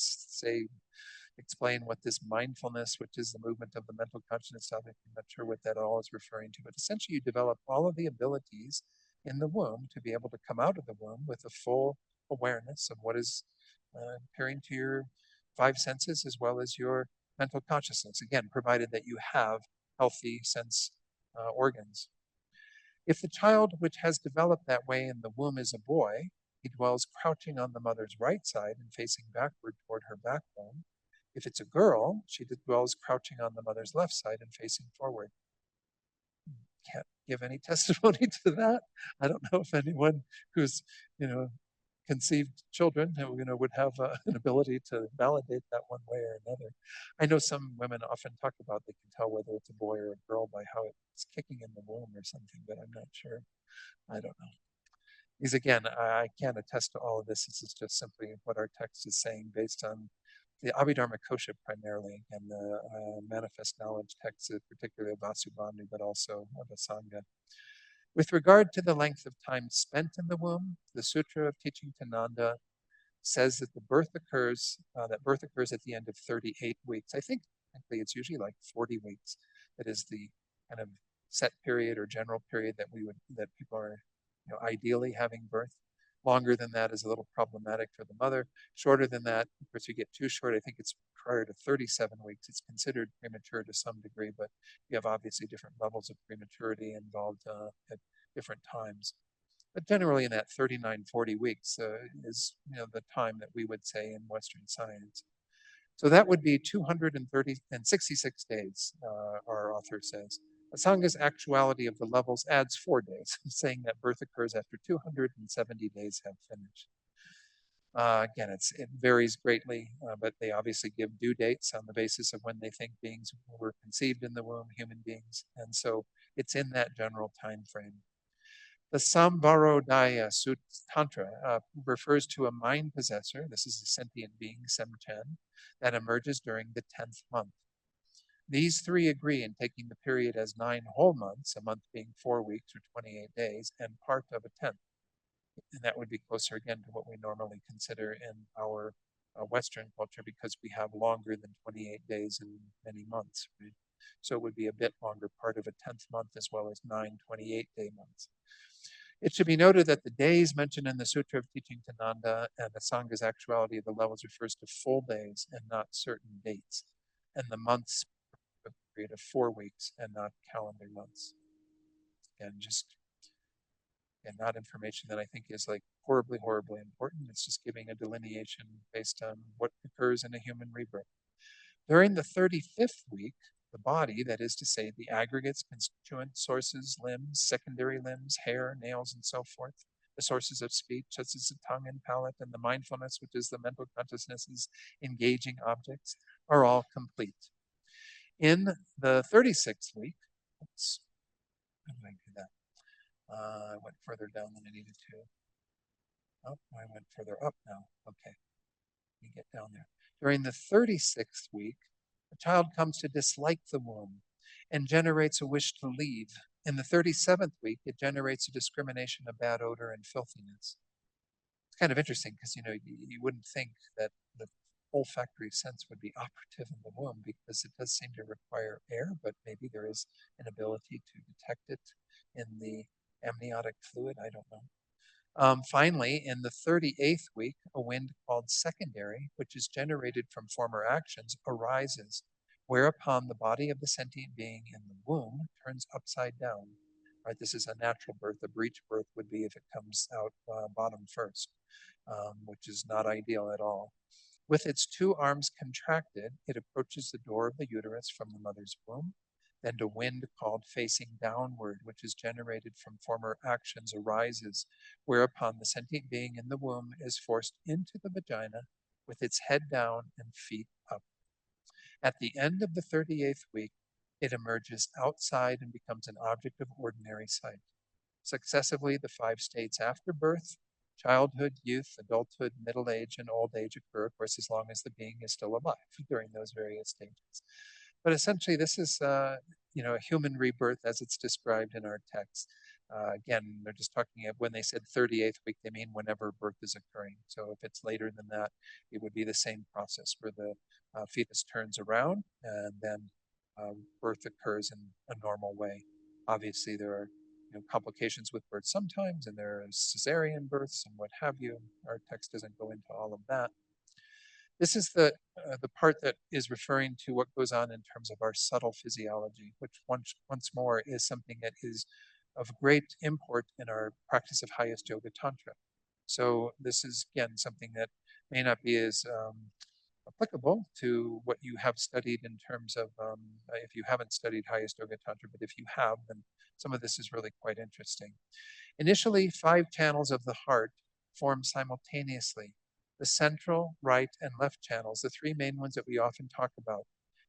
explain what this mindfulness, which is the movement of the mental consciousness object, I'm not sure what that all is referring to, but essentially you develop all of the abilities in the womb to be able to come out of the womb with a full awareness of what is appearing to your 5 senses as well as your mental consciousness, again, provided that you have healthy sense organs. If the child which has developed that way in the womb is a boy, he dwells crouching on the mother's right side and facing backward toward her backbone. If it's a girl, she dwells crouching on the mother's left side and facing forward. Can't give any testimony to that. I don't know if anyone who's, conceived children who, would have an ability to validate that one way or another. I know some women often talk about they can tell whether it's a boy or a girl by how it's kicking in the womb or something, but I'm not sure. I don't know. Because again, I can't attest to all of this. This is just simply what our text is saying based on the Abhidharmakosha primarily, and the manifest knowledge texts, particularly of Vasubandhu, but also of Asanga. With regard to the length of time spent in the womb, the Sutra of Teaching to Nanda says that birth occurs at the end of 38 weeks. I think technically it's usually like 40 weeks. That is the kind of set period or general period that people are, ideally having birth. Longer than that is a little problematic for the mother. Shorter than that, of course, you get too short. I think it's prior to 37 weeks. It's considered premature to some degree, but you have obviously different levels of prematurity involved at different times. But generally in that 39, 40 weeks is the time that we would say in Western science. So that would be 266 days, our author says. Asanga's actuality of the levels adds 4 days, saying that birth occurs after 270 days have finished. Again, it varies greatly, but they obviously give due dates on the basis of when they think beings were conceived in the womb, human beings. And so it's in that general time frame. The Sambogakaya Tantra refers to a mind possessor, this is a sentient being, Semchen, that emerges during the 10th month. These 3 agree in taking the period as 9 whole months, a month being 4 weeks or 28 days, and part of a 10th. And that would be closer again to what we normally consider in our Western culture, because we have longer than 28 days in many months, right? So it would be a bit longer, part of a 10th month, as well as 9 28-day months. It should be noted that the days mentioned in the Sutra of Teaching to Nanda and the Sanga's actuality of the levels refers to full days and not certain dates, and the months a period of 4 weeks and not calendar months. And not information that I think is like horribly, horribly important. It's just giving a delineation based on what occurs in a human rebirth. During the 35th week, the body, that is to say, the aggregates, constituent sources, limbs, secondary limbs, hair, nails, and so forth, the sources of speech, such as the tongue and palate, and the mindfulness, which is the mental consciousnesses engaging objects, are all complete. In the 36th week, oops, how did I do that? I went further down than I needed to. Oh, I went further up now. Okay, let me get down there. During the 36th week, the child comes to dislike the womb and generates a wish to leave. In the 37th week, it generates a discrimination of bad odor and filthiness. It's kind of interesting because you wouldn't think that the olfactory sense would be operative in the womb because it does seem to require air, but maybe there is an ability to detect it in the amniotic fluid. I don't know. Finally, in the 38th week, a wind called secondary, which is generated from former actions, arises, whereupon the body of the sentient being in the womb turns upside down. Right, this is a natural birth. A breech birth would be if it comes out bottom first, which is not ideal at all. With its two arms contracted, it approaches the door of the uterus from the mother's womb. Then a wind called facing downward, which is generated from former actions, arises, whereupon the sentient being in the womb is forced into the vagina with its head down and feet up. At the end of the 38th week, it emerges outside and becomes an object of ordinary sight. Successively, the 5 states after birth, childhood, youth, adulthood, middle age, and old age occur, of course, as long as the being is still alive during those various stages. But essentially, this is a human rebirth as it's described in our text. Again, they're just talking when they said 38th week, they mean whenever birth is occurring. So if it's later than that, it would be the same process where the fetus turns around and then birth occurs in a normal way. Obviously, there are complications with birth sometimes, and there are cesarean births and what have you. Our text doesn't go into all of that. This is the part that is referring to what goes on in terms of our subtle physiology, which once more is something that is of great import in our practice of highest yoga tantra. So this is again something that may not be as applicable to what you have studied in terms of if you haven't studied highest yoga tantra, but if you have, then some of this is really quite interesting. Initially, 5 channels of the heart form simultaneously: the central, right, and left channels, the 3 main ones that we often talk about,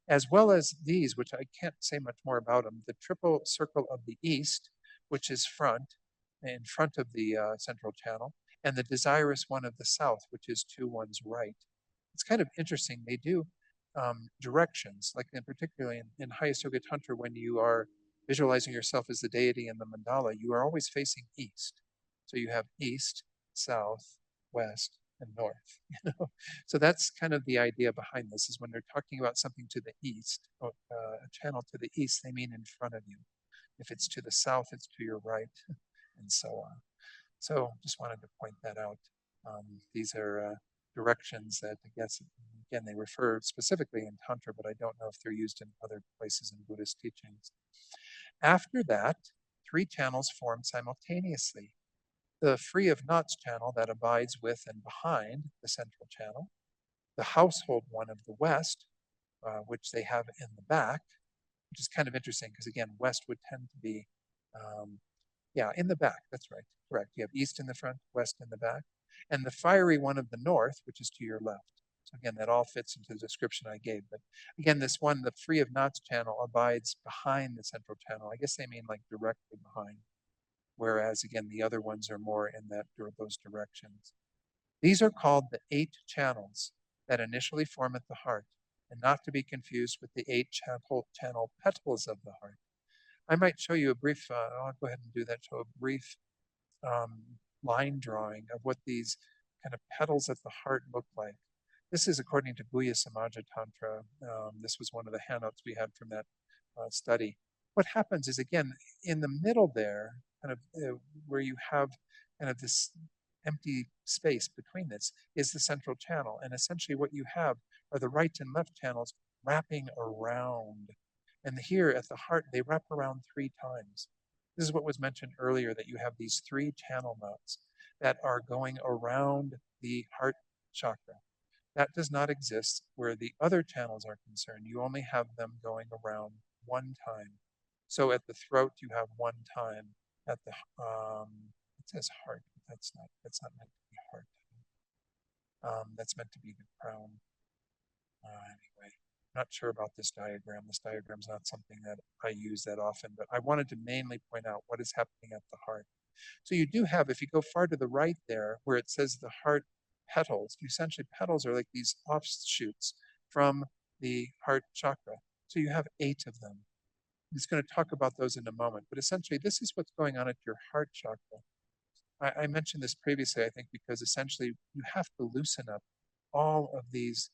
as well as these, which I can't say much more about them: the triple circle of the east, which is in front of the central channel, and the desirous one of the south, which is to one's right. It's kind of interesting. They do directions, like particularly in Highest Yoga Tantra, when you are visualizing yourself as the deity in the mandala, you are always facing east. So you have east, south, west, and north. So that's kind of the idea behind this. Is when they're talking about something to the east, a channel to the east, they mean in front of you. If it's to the south, it's to your right, and so on. So just wanted to point that out. These are directions that I guess, again, they refer specifically in Tantra, but I don't know if they're used in other places in Buddhist teachings. After that, 3 channels form simultaneously: the free of knots channel that abides with and behind the central channel, the household one of the west, which they have in the back, which is kind of interesting because, again, west would tend to be, in the back. That's right. Correct. You have east in the front, west in the back, and the fiery one of the north, which is to your left. So again, that all fits into the description I gave. But again, this one, the free of knots channel, abides behind the central channel. I guess they mean like directly behind, whereas again, the other ones are more in those directions. These are called the 8 channels that initially form at the heart, and not to be confused with the 8 channel petals of the heart. I might show you a brief, I'll go ahead and do that, show a brief line drawing of what these kind of petals at the heart look like. This is according to Guhya Samaja Tantra. This was one of the handouts we had from that study. What happens is, again, in the middle there, kind of where you have kind of this empty space between this, is the central channel. And essentially what you have are the right and left channels wrapping around. And here at the heart, they wrap around 3 times. This is what was mentioned earlier, that you have these 3 channel knots that are going around the heart chakra. That does not exist where the other channels are concerned. You only have them going around one time. So at the throat, you have one time. At the it says heart, but that's not meant to be heart. That's meant to be the crown. Anyway, not sure about this diagram. This diagram is not something that I use that often, but I wanted to mainly point out what is happening at the heart. So you do have, if you go far to the right there, where it says the heart petals, essentially petals are like these offshoots from the heart chakra. So you have 8 of them. I'm just going to talk about those in a moment, but essentially this is what's going on at your heart chakra. I mentioned this previously, I think, because essentially you have to loosen up all of these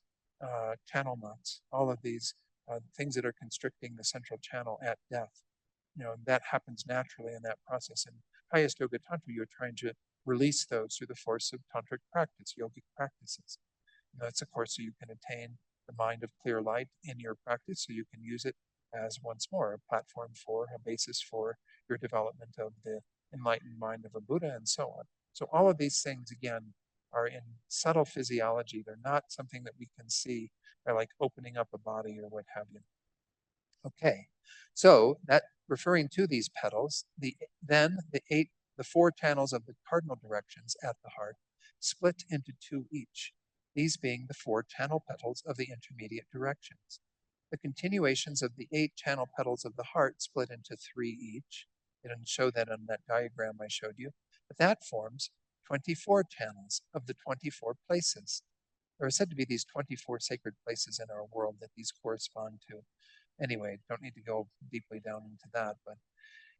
channel knots, all of these things that are constricting the central channel at death. That happens naturally in that process. In Highest Yoga Tantra, you're trying to release those through the force of tantric practice, yogic practices. That's, of course, so you can attain the mind of clear light in your practice, so you can use it as, once more, a platform for, a basis for your development of the enlightened mind of a Buddha, and so on. So all of these things, again, are in subtle physiology. They're not something that we can see by like opening up a body or what have you. Okay, so that referring to these petals, then the 4 channels of the cardinal directions at the heart split into 2 each, these being the 4 channel petals of the intermediate directions. The continuations of the 8 channel petals of the heart split into 3 each. I didn't show that on that diagram I showed you, but that forms 24 channels of the 24 places. There are said to be these 24 sacred places in our world that these correspond to. Anyway, don't need to go deeply down into that, but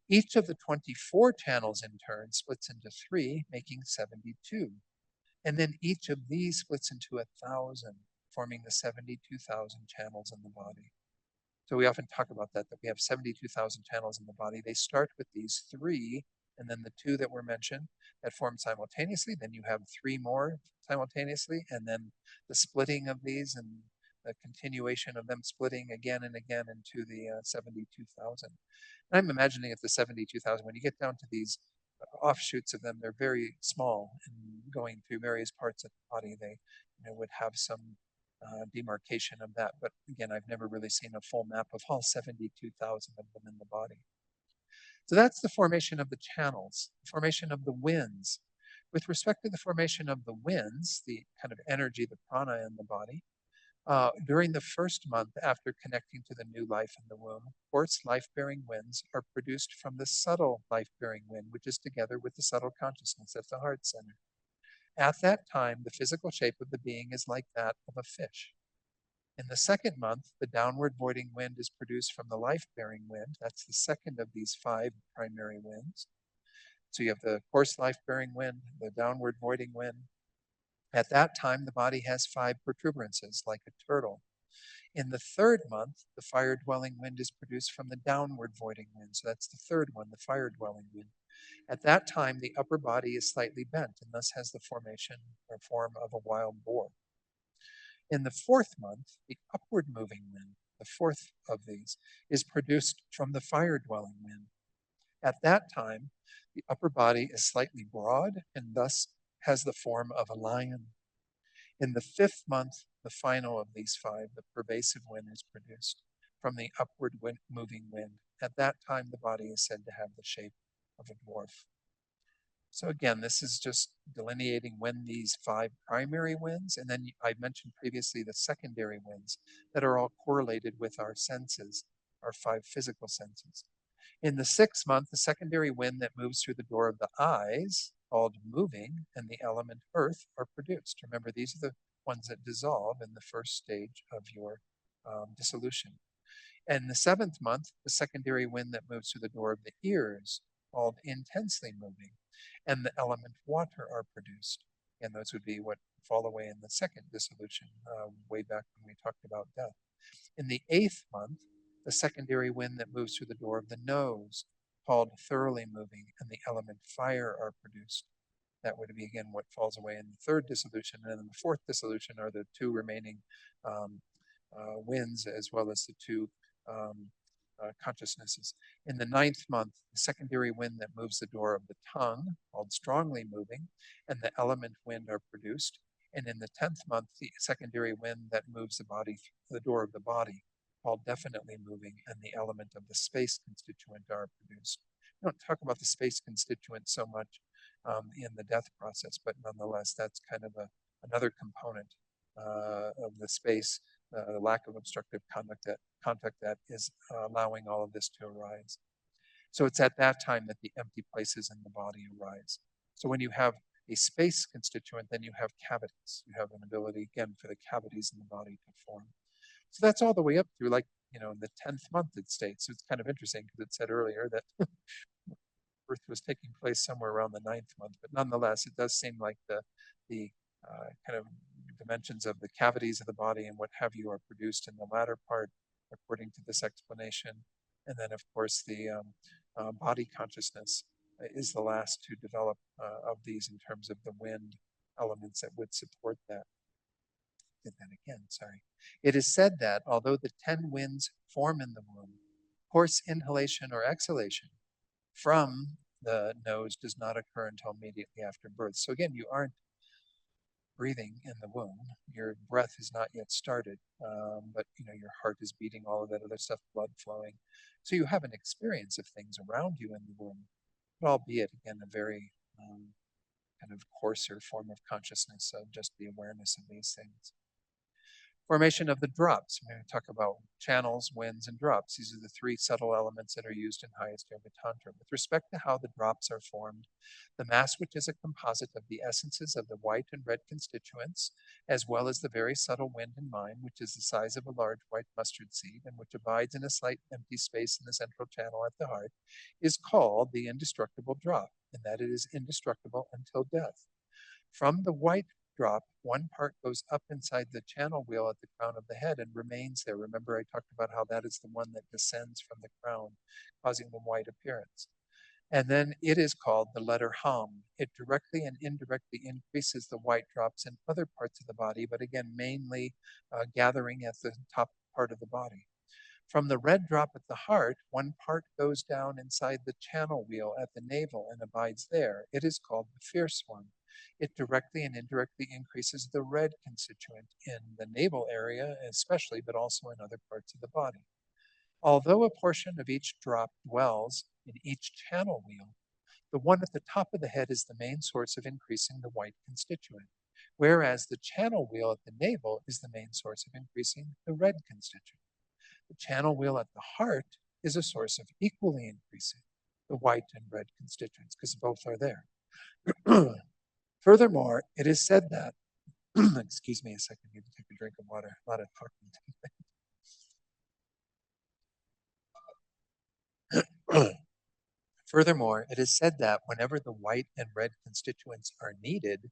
each of the 24 channels in turn splits into 3, making 72. And then each of these splits into 1,000, forming the 72,000 channels in the body. So we often talk about that we have 72,000 channels in the body. They start with these 3, and then the 2 that were mentioned that form simultaneously. Then you have 3 more simultaneously, and then the splitting of these and the continuation of them splitting again and again into the 72,000. And I'm imagining at the 72,000, when you get down to these offshoots of them, they're very small and going through various parts of the body. They would have some demarcation of that. But again, I've never really seen a full map of all 72,000 of them in the body. So that's the formation of the channels, the formation of the winds. With respect to the formation of the winds, the kind of energy, the prana in the body, during the first month after connecting to the new life in the womb, coarse life-bearing winds are produced from the subtle life-bearing wind, which is together with the subtle consciousness at the heart center. At that time, the physical shape of the being is like that of a fish. In the second month, the downward voiding wind is produced from the life-bearing wind. That's the second of these 5 primary winds. So you have the coarse life-bearing wind, the downward voiding wind. At that time, the body has 5 protuberances, like a turtle. In the third month, the fire-dwelling wind is produced from the downward voiding wind. So that's the third one, the fire-dwelling wind. At that time, the upper body is slightly bent and thus has the formation or form of a wild boar. In the fourth month, the upward moving wind, the fourth of these, is produced from the fire-dwelling wind. At that time, the upper body is slightly broad and thus has the form of a lion. In the fifth month, the final of these 5, the pervasive wind, is produced from the upward moving wind. At that time, the body is said to have the shape of a dwarf. So again, this is just delineating when these 5 primary winds, and then I mentioned previously the secondary winds that are all correlated with our senses, our 5 physical senses. In the 6th month, the secondary wind that moves through the door of the eyes, called moving, and the element earth are produced. Remember, these are the ones that dissolve in the first stage of your dissolution. And the 7th month, the secondary wind that moves through the door of the ears, called intensely moving, and the element water are produced. And those would be what fall away in the second dissolution, way back when we talked about death. In the 8th month, the secondary wind that moves through the door of the nose, called thoroughly moving, and the element fire are produced. That would be, again, what falls away in the third dissolution. And in the fourth dissolution are the 2 remaining winds, as well as the 2 consciousnesses. In the 9th month, the secondary wind that moves the door of the tongue, called strongly moving, and the element wind are produced. And in the 10th month, the secondary wind that moves the body through the door of the body, while definitely moving, and the element of the space constituent are produced. We don't talk about the space constituent so much in the death process, but nonetheless, that's kind of another component of the space, the lack of obstructive contact that is allowing all of this to arise. So it's at that time that the empty places in the body arise. So when you have a space constituent, then you have cavities. You have an ability, again, for the cavities in the body to form. So that's all the way up through, like, in the 10th month it states. So it's kind of interesting because it said earlier that birth was taking place somewhere around the 9th month, but nonetheless, it does seem like the kind of dimensions of the cavities of the body and what have you are produced in the latter part, according to this explanation. And then, of course, the body consciousness is the last to develop of these in terms of the wind elements that would support that. Did that again, sorry. It is said that although the 10 winds form in the womb, coarse inhalation or exhalation from the nose does not occur until immediately after birth. So again, you aren't breathing in the womb. Your breath has not yet started, but your heart is beating, all of that other stuff, blood flowing. So you have an experience of things around you in the womb, but albeit again a very kind of coarser form of consciousness of just the awareness of these things. Formation of the drops. We're going to talk about channels, winds, and drops. These are the three subtle elements that are used in Highest Yoga Tantra. With respect to how the drops are formed, the mass, which is a composite of the essences of the white and red constituents, as well as the very subtle wind and mind, which is the size of a large white mustard seed and which abides in a slight empty space in the central channel at the heart, is called the indestructible drop, and that it is indestructible until death. From the white drop, one part goes up inside the channel wheel at the crown of the head and remains there. Remember, I talked about how that is the one that descends from the crown, causing the white appearance. And then it is called the letter Ham. It directly and indirectly increases the white drops in other parts of the body, but again, mainly gathering at the top part of the body. From the red drop at the heart, one part goes down inside the channel wheel at the navel and abides there. It is called the fierce one. It directly and indirectly increases the red constituent in the navel area, especially, but also in other parts of the body. Although a portion of each drop dwells in each channel wheel, the one at the top of the head is the main source of increasing the white constituent, whereas the channel wheel at the navel is the main source of increasing the red constituent. The channel wheel at the heart is a source of equally increasing the white and red constituents because both are there. Furthermore, it is said that, excuse me a second, I need to take a drink of water, a lot of talking. Furthermore, it is said that whenever the white and red constituents are needed,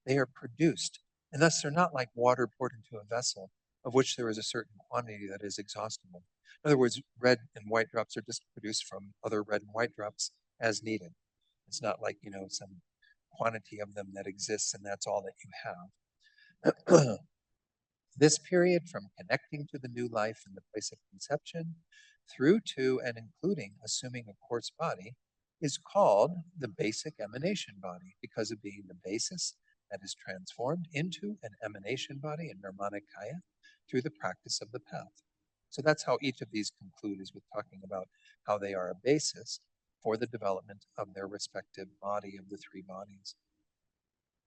they are produced, and thus they're not like water poured into a vessel of which there is a certain quantity that is exhaustible. In other words, red and white drops are just produced from other red and white drops as needed. It's not like, some quantity of them that exists and that's all that you have. This period from connecting to the new life in the place of conception through to and including assuming a coarse body is called the basic emanation body because of being the basis that is transformed into an emanation body in nirmanakaya through the practice of the path. So that's how each of these conclude, is with talking about how they are a basis for the development of their respective body of the three bodies.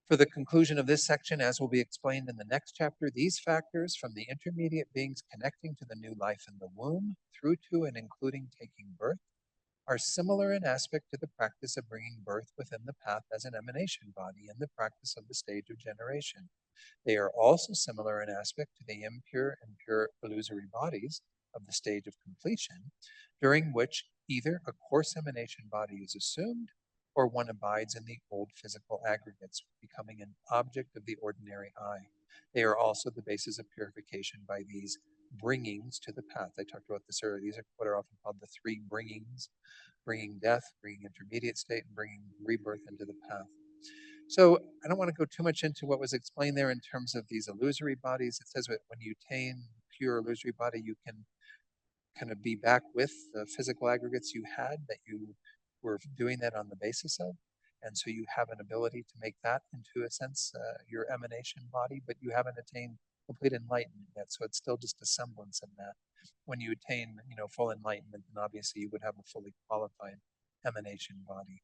For the conclusion of this section, as will be explained in the next chapter, these factors from the intermediate beings connecting to the new life in the womb through to and including taking birth are similar in aspect to the practice of bringing birth within the path as an emanation body in the practice of the stage of generation. They are also similar in aspect to the impure and pure illusory bodies of the stage of completion, during which either a coarse emanation body is assumed or one abides in the old physical aggregates, becoming an object of the ordinary eye. They are also the basis of purification by these bringings to the path. I talked about this earlier. These are what are often called the three bringings: bringing death, bringing intermediate state, and bringing rebirth into the path. So I don't want to go too much into what was explained there in terms of these illusory bodies. It says that when you attain pure illusory body, you can kind of be back with the physical aggregates you had that you were doing that on the basis of. And so you have an ability to make that into a sense your emanation body, but you haven't attained complete enlightenment yet. So it's still just a semblance of that. When you attain, full enlightenment, then obviously you would have a fully qualified emanation body.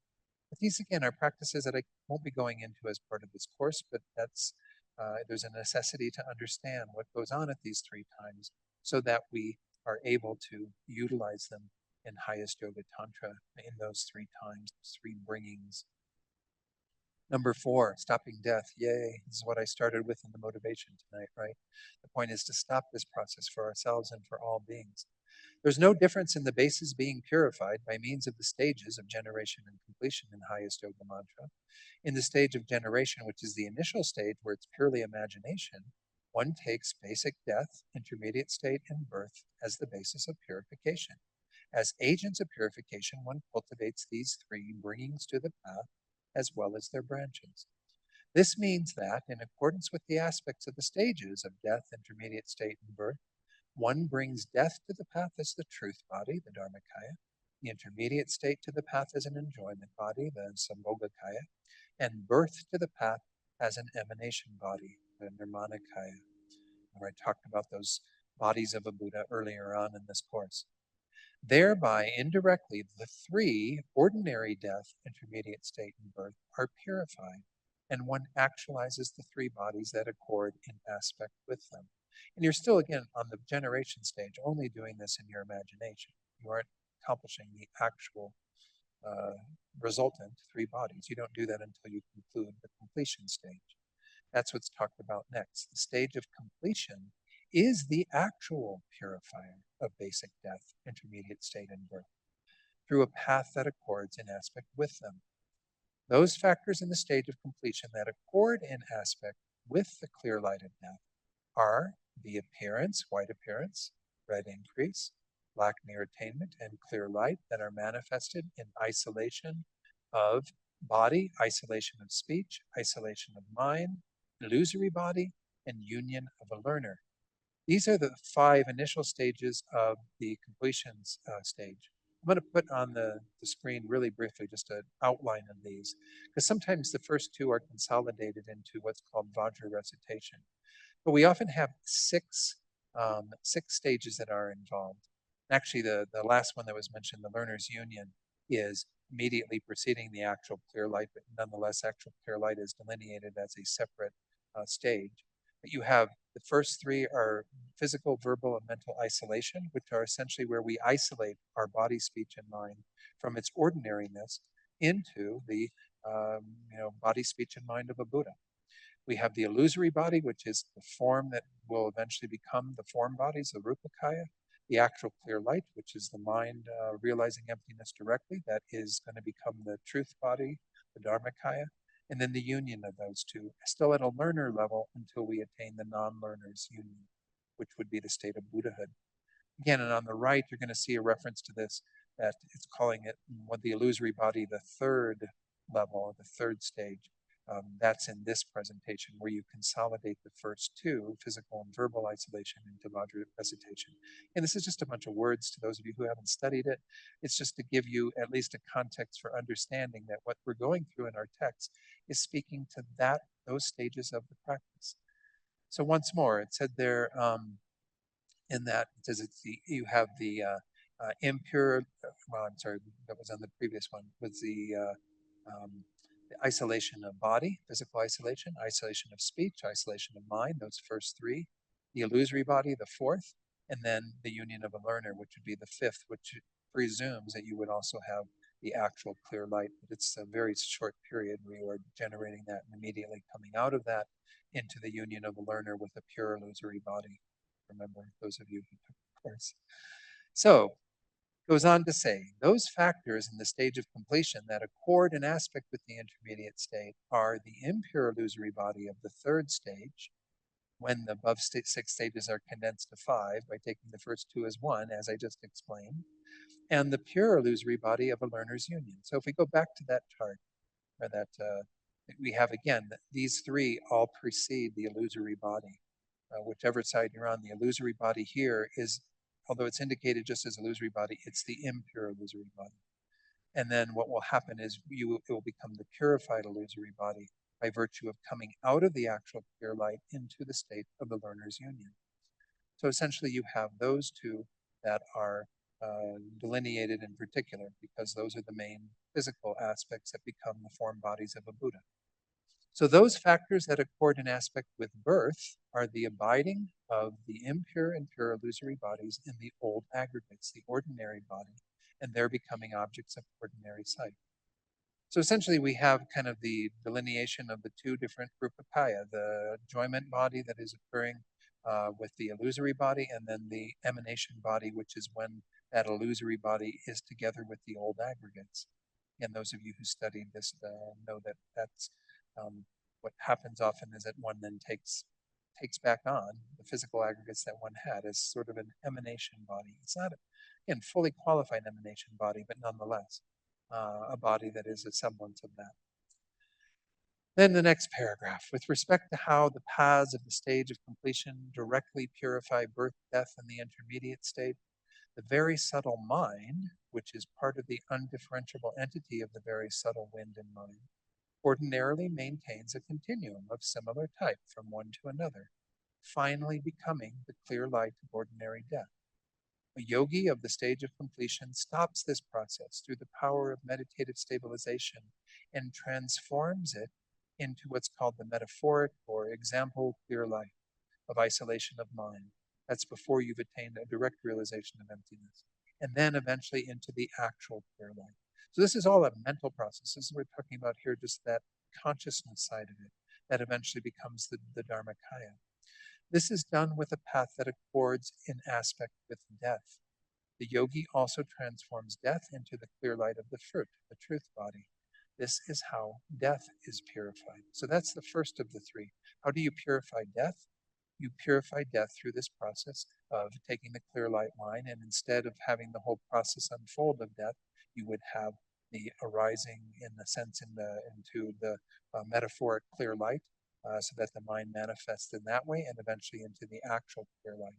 But these again are practices that I won't be going into as part of this course, but there's a necessity to understand what goes on at these three times so that we are able to utilize them in Highest Yoga Tantra in those three times, those three bringings. Number 4, stopping death. Yay. This is what I started with in the motivation tonight, right? The point is to stop this process for ourselves and for all beings. There's no difference in the bases being purified by means of the stages of generation and completion in Highest Yoga Mantra. In the stage of generation, which is the initial stage where it's purely imagination, one takes basic death, intermediate state, and birth as the basis of purification. As agents of purification, one cultivates these three bringings to the path as well as their branches. This means that, in accordance with the aspects of the stages of death, intermediate state, and birth, one brings death to the path as the truth body, the dharmakaya, the intermediate state to the path as an enjoyment body, the sambogakaya, and birth to the path as an emanation body, the nirmanakaya. Where I talked about those bodies of a Buddha earlier on in this course. Thereby, indirectly, the three, ordinary death, intermediate state, and birth, are purified, and one actualizes the three bodies that accord in aspect with them. And you're still, again, on the generation stage, only doing this in your imagination. You aren't accomplishing the actual resultant three bodies. You don't do that until you conclude the completion stage. That's what's talked about next. The stage of completion is the actual purifier of basic death, intermediate state, and birth, through a path that accords in aspect with them. Those factors in the stage of completion that accord in aspect with the clear light of death are the appearance, white appearance, red increase, black near attainment, and clear light that are manifested in isolation of body, isolation of speech, isolation of mind, illusory body, and union of a learner. These are the 5 initial stages of the completions stage. I'm going to put on the screen really briefly just an outline of these, because sometimes the first 2 are consolidated into what's called Vajra recitation. But we often have six stages that are involved. Actually, the last one that was mentioned, the learner's union, is immediately preceding the actual clear light, but nonetheless, actual clear light is delineated as a separate stage. But you have the first 3 are physical, verbal, and mental isolation, which are essentially where we isolate our body, speech, and mind from its ordinariness into the body, speech, and mind of a Buddha. We have the illusory body, which is the form that will eventually become the form bodies, the rupakaya. The actual clear light, which is the mind realizing emptiness directly, that is going to become the truth body, the dharmakaya. And then the union of those 2, still at a learner level until we attain the non-learner's union, which would be the state of Buddhahood. Again, and on the right, you're going to see a reference to this, that it's calling it what the illusory body, the 3rd level, the 3rd stage. That's in this presentation where you consolidate the first 2, physical and verbal isolation, into Vajra recitation. And this is just a bunch of words to those of you who haven't studied it. It's just to give you at least a context for understanding that what we're going through in our text is speaking to those stages of the practice. So once more, it said there in that, it says you have the impure, well, I'm sorry, that was on the previous one, was the isolation of body, physical isolation, isolation of speech, isolation of mind, those first 3, the illusory body, the 4th, and then the union of a learner, which would be the 5th, which presumes that you would also have the actual clear light, but it's a very short period where you are generating that and immediately coming out of that into the union of a learner with a pure illusory body. Remember, those of you who took the course. So, goes on to say, those factors in the stage of completion that accord an aspect with the intermediate state are the impure illusory body of the 3rd stage, when the above 6 stages are condensed to 5 by taking the first 2 as 1, as I just explained, and the pure illusory body of a learner's union. So if we go back to that chart, or that we have again, these 3 all precede the illusory body. Whichever side you're on, the illusory body here is, although it's indicated just as illusory body, it's the impure illusory body. And then what will happen is it will become the purified illusory body by virtue of coming out of the actual clear light into the state of the learner's union. So essentially, you have those two that are delineated in particular because those are the main physical aspects that become the form bodies of a Buddha. So those factors that accord an aspect with birth are the abiding of the impure and pure illusory bodies in the old aggregates, the ordinary body, and their becoming objects of ordinary sight. So essentially, we have kind of the delineation of the two different rupakaya, the enjoyment body that is occurring with the illusory body, and then the emanation body, which is when that illusory body is together with the old aggregates. And those of you who studied this know that that's what happens often is that one then takes back on the physical aggregates that one had as sort of an emanation body. It's not, again, fully qualified emanation body, but nonetheless a body that is a semblance of that. Then the next paragraph, with respect to how the paths of the stage of completion directly purify birth, death, and the intermediate state, the very subtle mind, which is part of the undifferentiable entity of the very subtle wind and mind, ordinarily maintains a continuum of similar type from one to another, finally becoming the clear light of ordinary death. A yogi of the stage of completion stops this process through the power of meditative stabilization and transforms it into what's called the metaphoric or example clear light of isolation of mind. That's before you've attained a direct realization of emptiness. And then eventually into the actual clear light. So this is all a mental process. This is what we're talking about here, just that consciousness side of it that eventually becomes the dharmakaya. This is done with a path that accords in aspect with death. The yogi also transforms death into the clear light of the fruit, the truth body. This is how death is purified. So that's the first of the three. How do you purify death? You purify death through this process of taking the clear light line, and instead of having the whole process unfold of death, you would have the arising, in a sense, into the metaphoric clear light, so that the mind manifests in that way, and eventually into the actual clear light.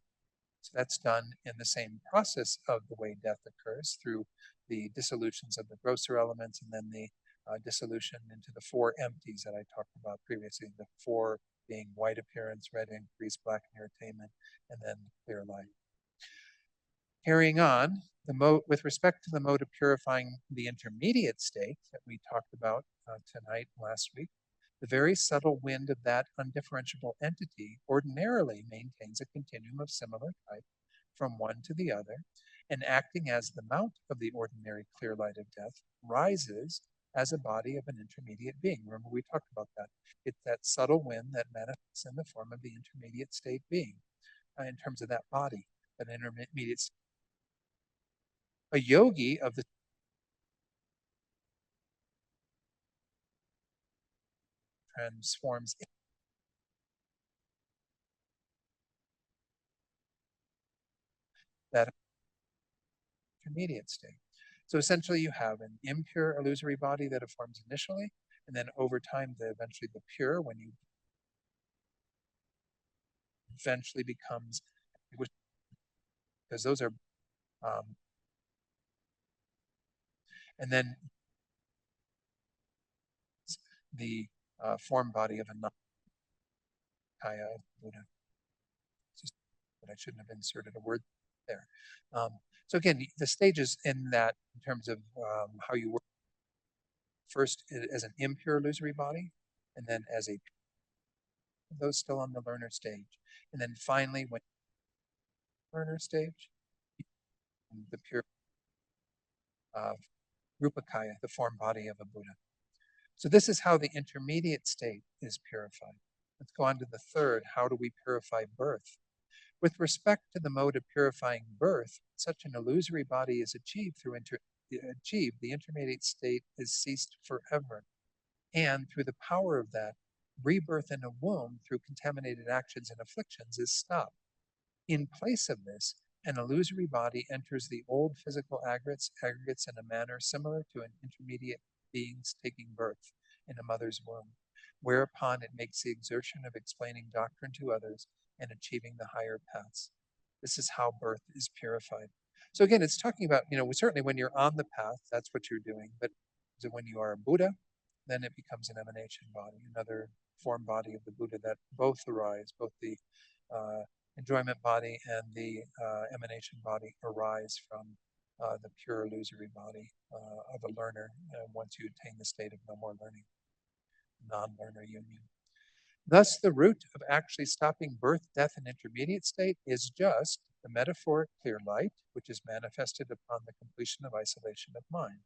So that's done in the same process of the way death occurs through the dissolutions of the grosser elements, and then the dissolution into the four empties that I talked about previously, the four being white appearance, red increase, black irritatement, and then clear light. Carrying on, with respect to the mode of purifying the intermediate state that we talked about tonight and last week, the very subtle wind of that undifferentiable entity ordinarily maintains a continuum of similar type from one to the other, and acting as the mount of the ordinary clear light of death, rises as a body of an intermediate being. Remember, we talked about that. It's that subtle wind that manifests in the form of the intermediate state being, in terms of that body, that intermediate state. A yogi of the transforms that intermediate state. So essentially, you have an impure illusory body that it forms initially, and then over time, eventually the pure, when you eventually becomes, because those are, and then the form body of a nirmanakaya of Buddha. But I shouldn't have inserted a word there. So again, the stages in that, in terms of how you work, first as an impure illusory body, and then as a those still on the learner stage, and then finally when learner stage, the pure rupakaya, the form body of a Buddha. So this is how the intermediate state is purified. Let's go on to the third. How do we purify birth? With respect to the mode of purifying birth, such an illusory body is achieved the intermediate state is ceased forever. And through the power of that, rebirth in a womb through contaminated actions and afflictions is stopped. In place of this, an illusory body enters the old physical aggregates in a manner similar to an intermediate being's taking birth in a mother's womb, whereupon it makes the exertion of explaining doctrine to others and achieving the higher paths. This is how birth is purified. So again, it's talking about, certainly when you're on the path, that's what you're doing. But when you are a Buddha, then it becomes an emanation body, another form body of the Buddha that both arise, both the enjoyment body and the emanation body arise from the pure illusory body of a learner once you attain the state of no more learning, non-learner union. Thus, the root of actually stopping birth, death, and intermediate state is just the metaphoric clear light, which is manifested upon the completion of isolation of mind.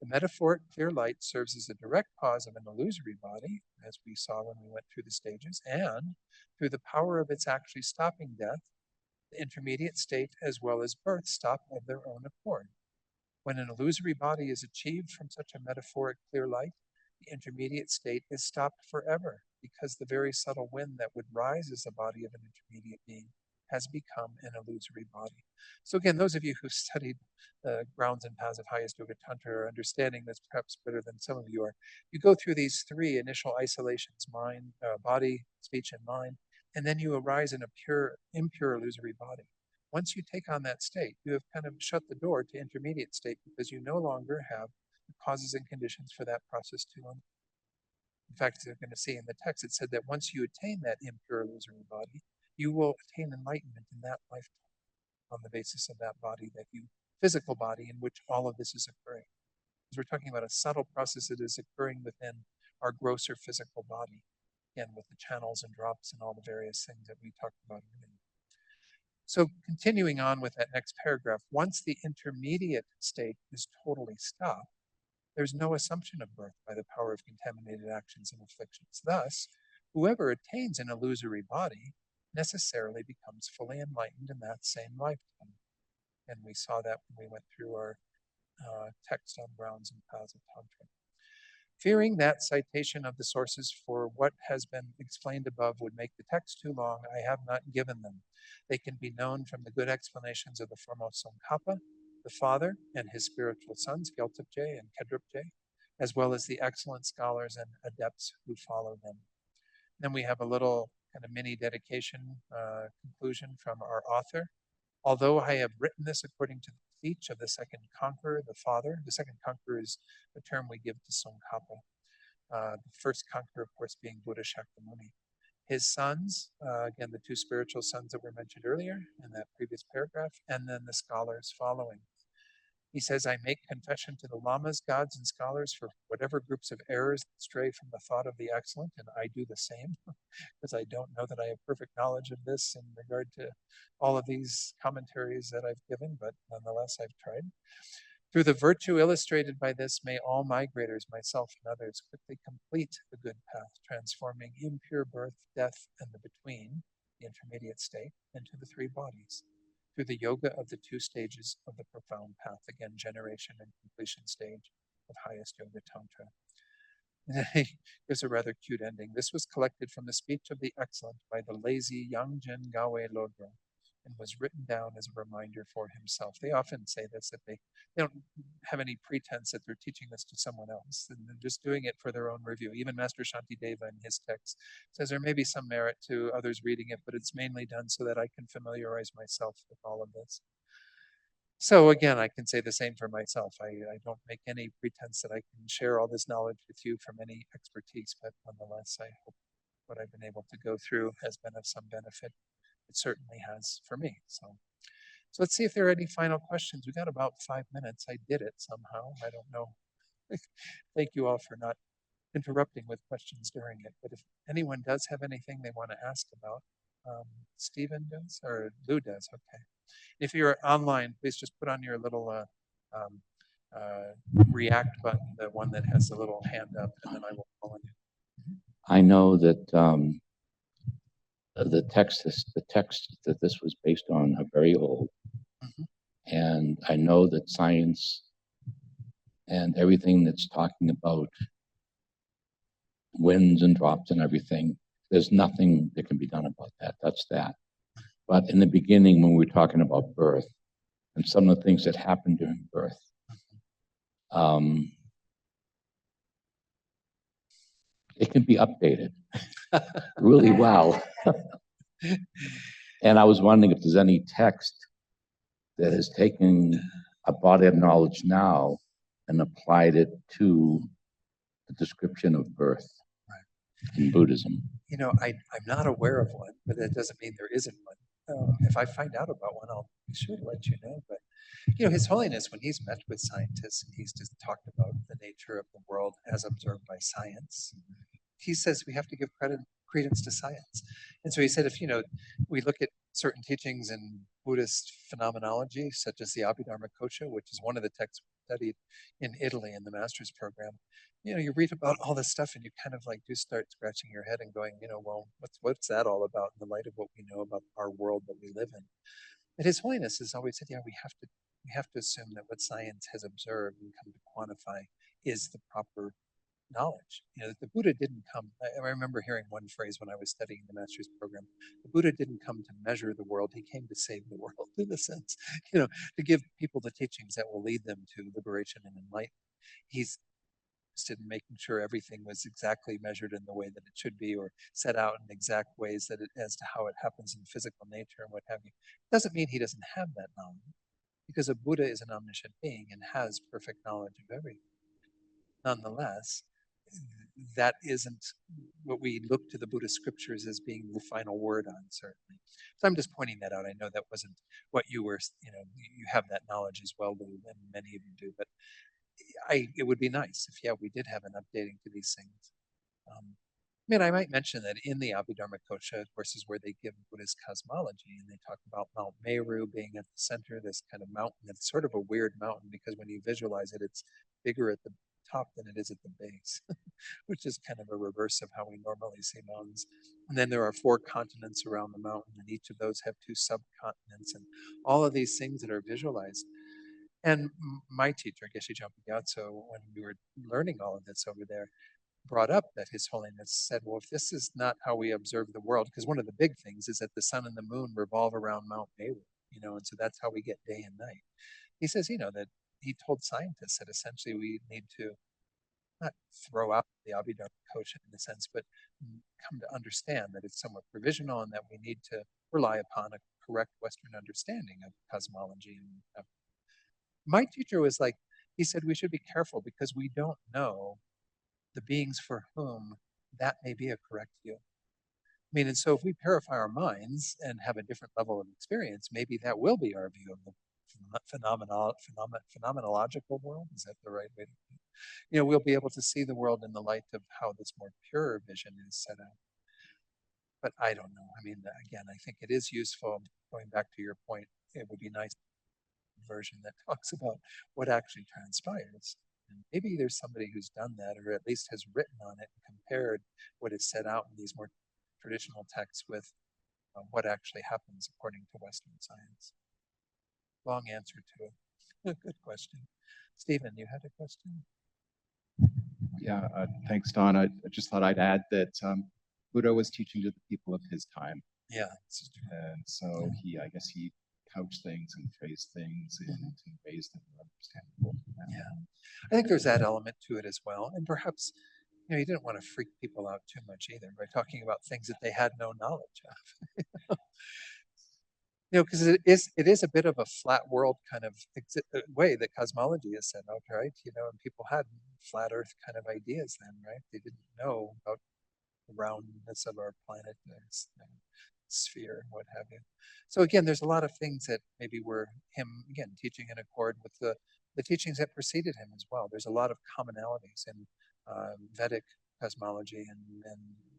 The metaphoric clear light serves as a direct cause of an illusory body, as we saw when we went through the stages, and through the power of its actually stopping death, the intermediate state as well as birth stop of their own accord. When an illusory body is achieved from such a metaphoric clear light, the intermediate state is stopped forever, because the very subtle wind that would rise as the body of an intermediate being has become an illusory body. So again, those of you who've studied the grounds and paths of Highest Yoga Tantra are understanding this perhaps better than some of you are. You go through these three initial isolations, mind, body, speech, and mind, and then you arise in a impure illusory body. Once you take on that state, you have kind of shut the door to intermediate state because you no longer have the causes and conditions for that process to unfold. In fact, you're going to see in the text, it said that once you attain that impure illusory body, you will attain enlightenment in that lifetime on the basis of that body, physical body in which all of this is occurring. Because we're talking about a subtle process that is occurring within our grosser physical body, again, with the channels and drops and all the various things that we talked about earlier. So continuing on with that next paragraph, once the intermediate state is totally stopped, there's no assumption of birth by the power of contaminated actions and afflictions. Thus, whoever attains an illusory body necessarily becomes fully enlightened in that same lifetime. And we saw that when we went through our text on grounds and paths of Tantra. Fearing that citation of the sources for what has been explained above would make the text too long, I have not given them. They can be known from the good explanations of the foremost Tsongkhapa, the father, and his spiritual sons, Gyaltsabje and Kedrupje, as well as the excellent scholars and adepts who follow them. Then we have a little kind of mini dedication conclusion from our author. Although I have written this according to the speech of the second conqueror, the father. The second conqueror is the term we give to Tsongkhapa. The first conqueror, of course, being Buddha Shakyamuni. His sons, again, the two spiritual sons that were mentioned earlier in that previous paragraph, and then the scholars following. He says, I make confession to the lamas, gods, and scholars for whatever groups of errors stray from the thought of the excellent, and I do the same, because I don't know that I have perfect knowledge of this in regard to all of these commentaries that I've given, but nonetheless, I've tried. Through the virtue illustrated by this, may all migrators, myself and others, quickly complete the good path, transforming impure birth, death, and the between, the intermediate state, into the three bodies. Through the yoga of the two stages of the profound path, again, generation and completion stage of Highest Yoga Tantra. There's a rather cute ending. This was collected from the speech of the excellent by the lazy Yangjin Gawe Lodro and was written down as a reminder for himself. They often say this, that they don't have any pretense that they're teaching this to someone else, and they're just doing it for their own review. Even Master Shantideva in his text says there may be some merit to others reading it, but it's mainly done so that I can familiarize myself with all of this. So again, I can say the same for myself. I don't make any pretense that I can share all this knowledge with you from any expertise, but nonetheless, I hope what I've been able to go through has been of some benefit. It certainly has for me. So let's see if there are any final questions. We got about 5 minutes. I did it somehow. I don't know. Thank you all for not interrupting with questions during it. But if anyone does have anything they want to ask about, Stephen does, or Lou does, okay. If you're online, please just put on your little react button, the one that has the little hand up, and then I will call on you. I know that the text that this was based on are very old. Mhm. And I know that science and everything that's talking about winds and drops and everything, there's nothing that can be done about that. That's that. But in the beginning, when we were talking about birth and some of the things that happened during birth, it can be updated really well. And I was wondering if there's any text that has taken a body of knowledge now and applied it to the description of birth in Buddhism? I'm not aware of one, but that doesn't mean there isn't one. If I find out about one, I'll be sure to let you know. But His Holiness, when he's met with scientists and he's just talked about the nature of the world as observed by science, he says we have to give credence to science. And so he said, if we look at certain teachings in Buddhist phenomenology, such as the Abhidharma Kosha, which is one of the texts studied in Italy in the master's program, you read about all this stuff and you kind of like do start scratching your head and going, well, what's that all about in the light of what we know about our world that we live in? But His Holiness has always said, we have to assume that what science has observed and come to quantify is the proper knowledge. The Buddha didn't come. I remember hearing one phrase when I was studying the master's program. The Buddha didn't come to measure the world. He came to save the world, in a sense, to give people the teachings that will lead them to liberation and enlightenment. He's interested in making sure everything was exactly measured in the way that it should be, or set out in exact ways as to how it happens in physical nature and what have you. Doesn't mean he doesn't have that knowledge, because a Buddha is an omniscient being and has perfect knowledge of everything. Nonetheless, that isn't what we look to the Buddhist scriptures as being the final word on, certainly. So I'm just pointing that out. I know that wasn't what you were, you have that knowledge as well, and many of you do, but it would be nice if, we did have an updating to these things. I might mention that in the Abhidharma Kosha, of course, is where they give Buddhist cosmology, and they talk about Mount Meru being at the center, this kind of mountain that's sort of a weird mountain because when you visualize it, it's bigger at the top than it is at the base, which is kind of a reverse of how we normally see mountains. And then there are 4 continents around the mountain, and each of those have 2 subcontinents, and all of these things that are visualized. And my teacher, Geshe Jumpa Gyatso, when we were learning all of this over there, brought up that His Holiness said, well, if this is not how we observe the world, because one of the big things is that the sun and the moon revolve around Mount Meru, and so that's how we get day and night. He says, that he told scientists that essentially we need to not throw out the Abhidharma Kosha in a sense, but come to understand that it's somewhat provisional and that we need to rely upon a correct Western understanding of cosmology. And my teacher was like, he said we should be careful because we don't know the beings for whom that may be a correct view. And so if we purify our minds and have a different level of experience, maybe that will be our view of the phenomenological world. Is that the right way to put it? We'll be able to see the world in the light of how this more pure vision is set out. But I don't know. Again, I think it is useful. Going back to your point, it would be nice version that talks about what actually transpires. And maybe there's somebody who's done that, or at least has written on it and compared what is set out in these more traditional texts with what actually happens according to Western science. Long answer to it. Good question. Stephen, you had a question? Yeah, thanks, Don. I just thought I'd add that Buddha was teaching to the people of his time. Yeah. And so I guess he couched things and phrased things in ways that were understandable. Yeah. I think there's that element to it as well. And perhaps, he didn't want to freak people out too much either by talking about things that they had no knowledge of. Because it is a bit of a flat world kind of way that cosmology is set out, right? And people had flat Earth kind of ideas then, right? They didn't know about the roundness of our planet, sphere, and what have you. So again, there's a lot of things that maybe were him again teaching in accord with the teachings that preceded him as well. There's a lot of commonalities in Vedic cosmology and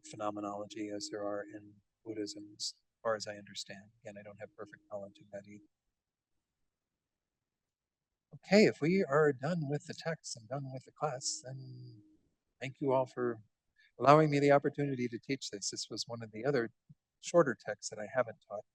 phenomenology as there are in Buddhism, as far as I understand. Again, I don't have perfect knowledge of that either. Okay, if we are done with the text and done with the class, then thank you all for allowing me the opportunity to teach this. This was one of the other shorter texts that I haven't taught.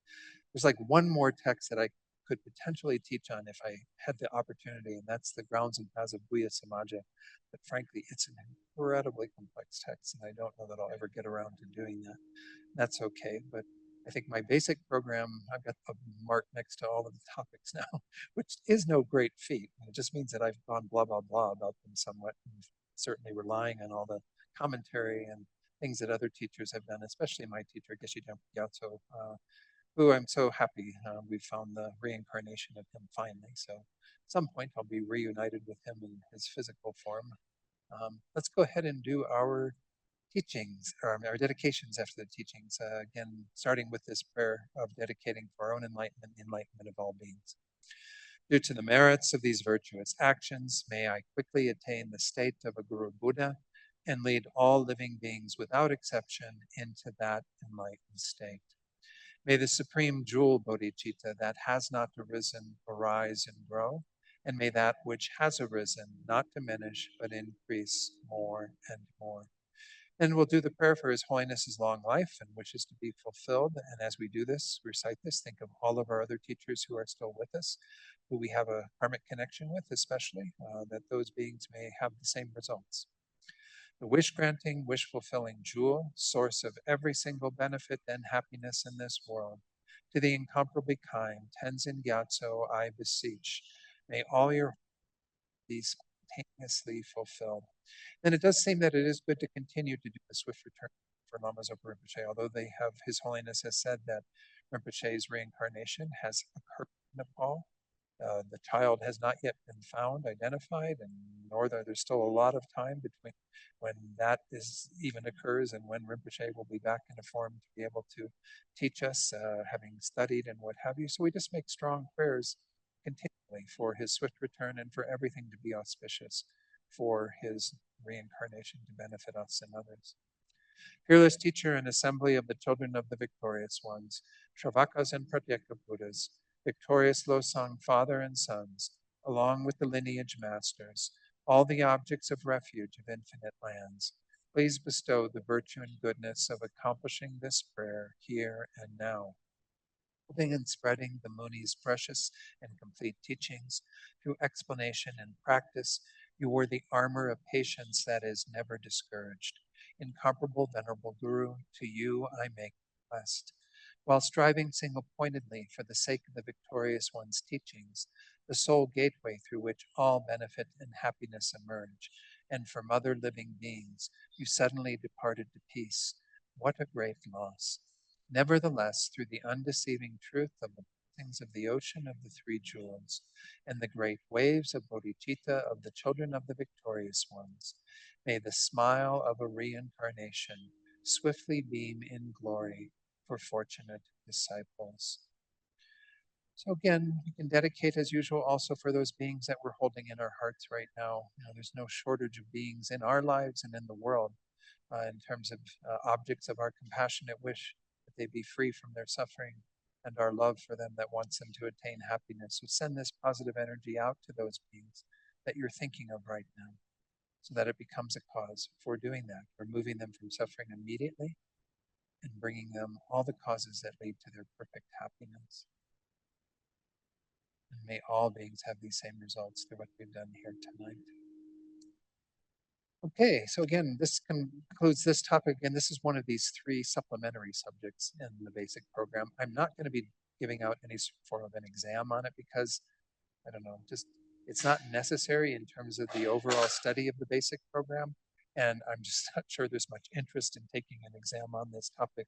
There's like one more text that I could potentially teach on if I had the opportunity, and that's the Grounds and Paths of Bhuya Samaja. But frankly, it's an incredibly complex text, and I don't know that I'll ever get around to doing that. That's okay, but I think my basic program, I've got a mark next to all of the topics now, which is no great feat. It just means that I've gone blah, blah, blah about them somewhat, and certainly relying on all the commentary and things that other teachers have done, especially my teacher, Geshe Jumpa Gyatso, who I'm so happy we found the reincarnation of him finally. So at some point I'll be reunited with him in his physical form. Let's go ahead and do our teachings, or our dedications after the teachings. Again, starting with this prayer of dedicating for our own enlightenment, the enlightenment of all beings. Due to the merits of these virtuous actions, may I quickly attain the state of a Guru Buddha and lead all living beings without exception into that enlightened state. May the supreme jewel bodhicitta that has not arisen arise and grow, and may that which has arisen not diminish but increase more and more. And we'll do the prayer for His Holiness's long life and wishes to be fulfilled. And as we do this, recite this, think of all of our other teachers who are still with us, who we have a karmic connection with, especially, that those beings may have the same results. The wish granting, wish fulfilling jewel, source of every single benefit and happiness in this world, to the incomparably kind Tenzin Gyatso, I beseech, may all your be spontaneously fulfilled. And it does seem that it is good to continue to do the swift return for Lama Zopa Rinpoche, although they have, His Holiness has said that Rinpoche's reincarnation has occurred in Nepal. The child has not yet been found, identified, and nor there's still a lot of time between when that is even occurs and when Rinpoche will be back in a form to be able to teach us, having studied and what have you. So we just make strong prayers continually for his swift return and for everything to be auspicious for his reincarnation to benefit us and others. Fearless teacher and assembly of the children of the victorious ones, Shravakas and Pratyeka Buddhas, victorious Losang father and sons, along with the lineage masters, all the objects of refuge of infinite lands, please bestow the virtue and goodness of accomplishing this prayer here and now, holding and spreading the Muni's precious and complete teachings through explanation and practice. You were the armor of patience that is never discouraged. Incomparable venerable Guru, to you I make request. While striving single-pointedly for the sake of the victorious one's teachings, the sole gateway through which all benefit and happiness emerge, and from other living beings, you suddenly departed to peace. What a great loss. Nevertheless, through the undeceiving truth of the blessings of the ocean of the three jewels, and the great waves of bodhicitta of the children of the victorious ones, may the smile of a reincarnation swiftly beam in glory for fortunate disciples. So again, we can dedicate as usual also for those beings that we're holding in our hearts right now. There's no shortage of beings in our lives and in the world in terms of objects of our compassionate wish that they be free from their suffering, and our love for them that wants them to attain happiness. So send this positive energy out to those beings that you're thinking of right now, so that it becomes a cause for doing that, removing them from suffering immediately and bringing them all the causes that lead to their perfect happiness. And may all beings have these same results through what we've done here tonight. Okay, so again, this concludes this topic, and this is one of these three supplementary subjects in the basic program. I'm not going to be giving out any form of an exam on it because, I don't know, just it's not necessary in terms of the overall study of the basic program, and I'm just not sure there's much interest in taking an exam on this topic.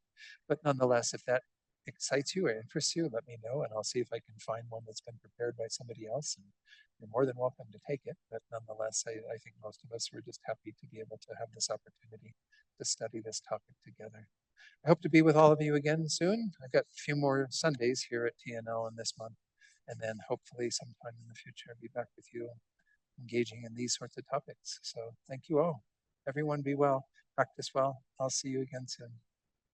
But nonetheless, if that excites you or interests you, let me know, and I'll see if I can find one that's been prepared by somebody else. And you're more than welcome to take it. But nonetheless, I think most of us were just happy to be able to have this opportunity to study this topic together. I hope to be with all of you again soon. I've got a few more Sundays here at TNL in this month, and then hopefully sometime in the future I'll be back with you engaging in these sorts of topics. So thank you all. Everyone be well, practice well. I'll see you again soon.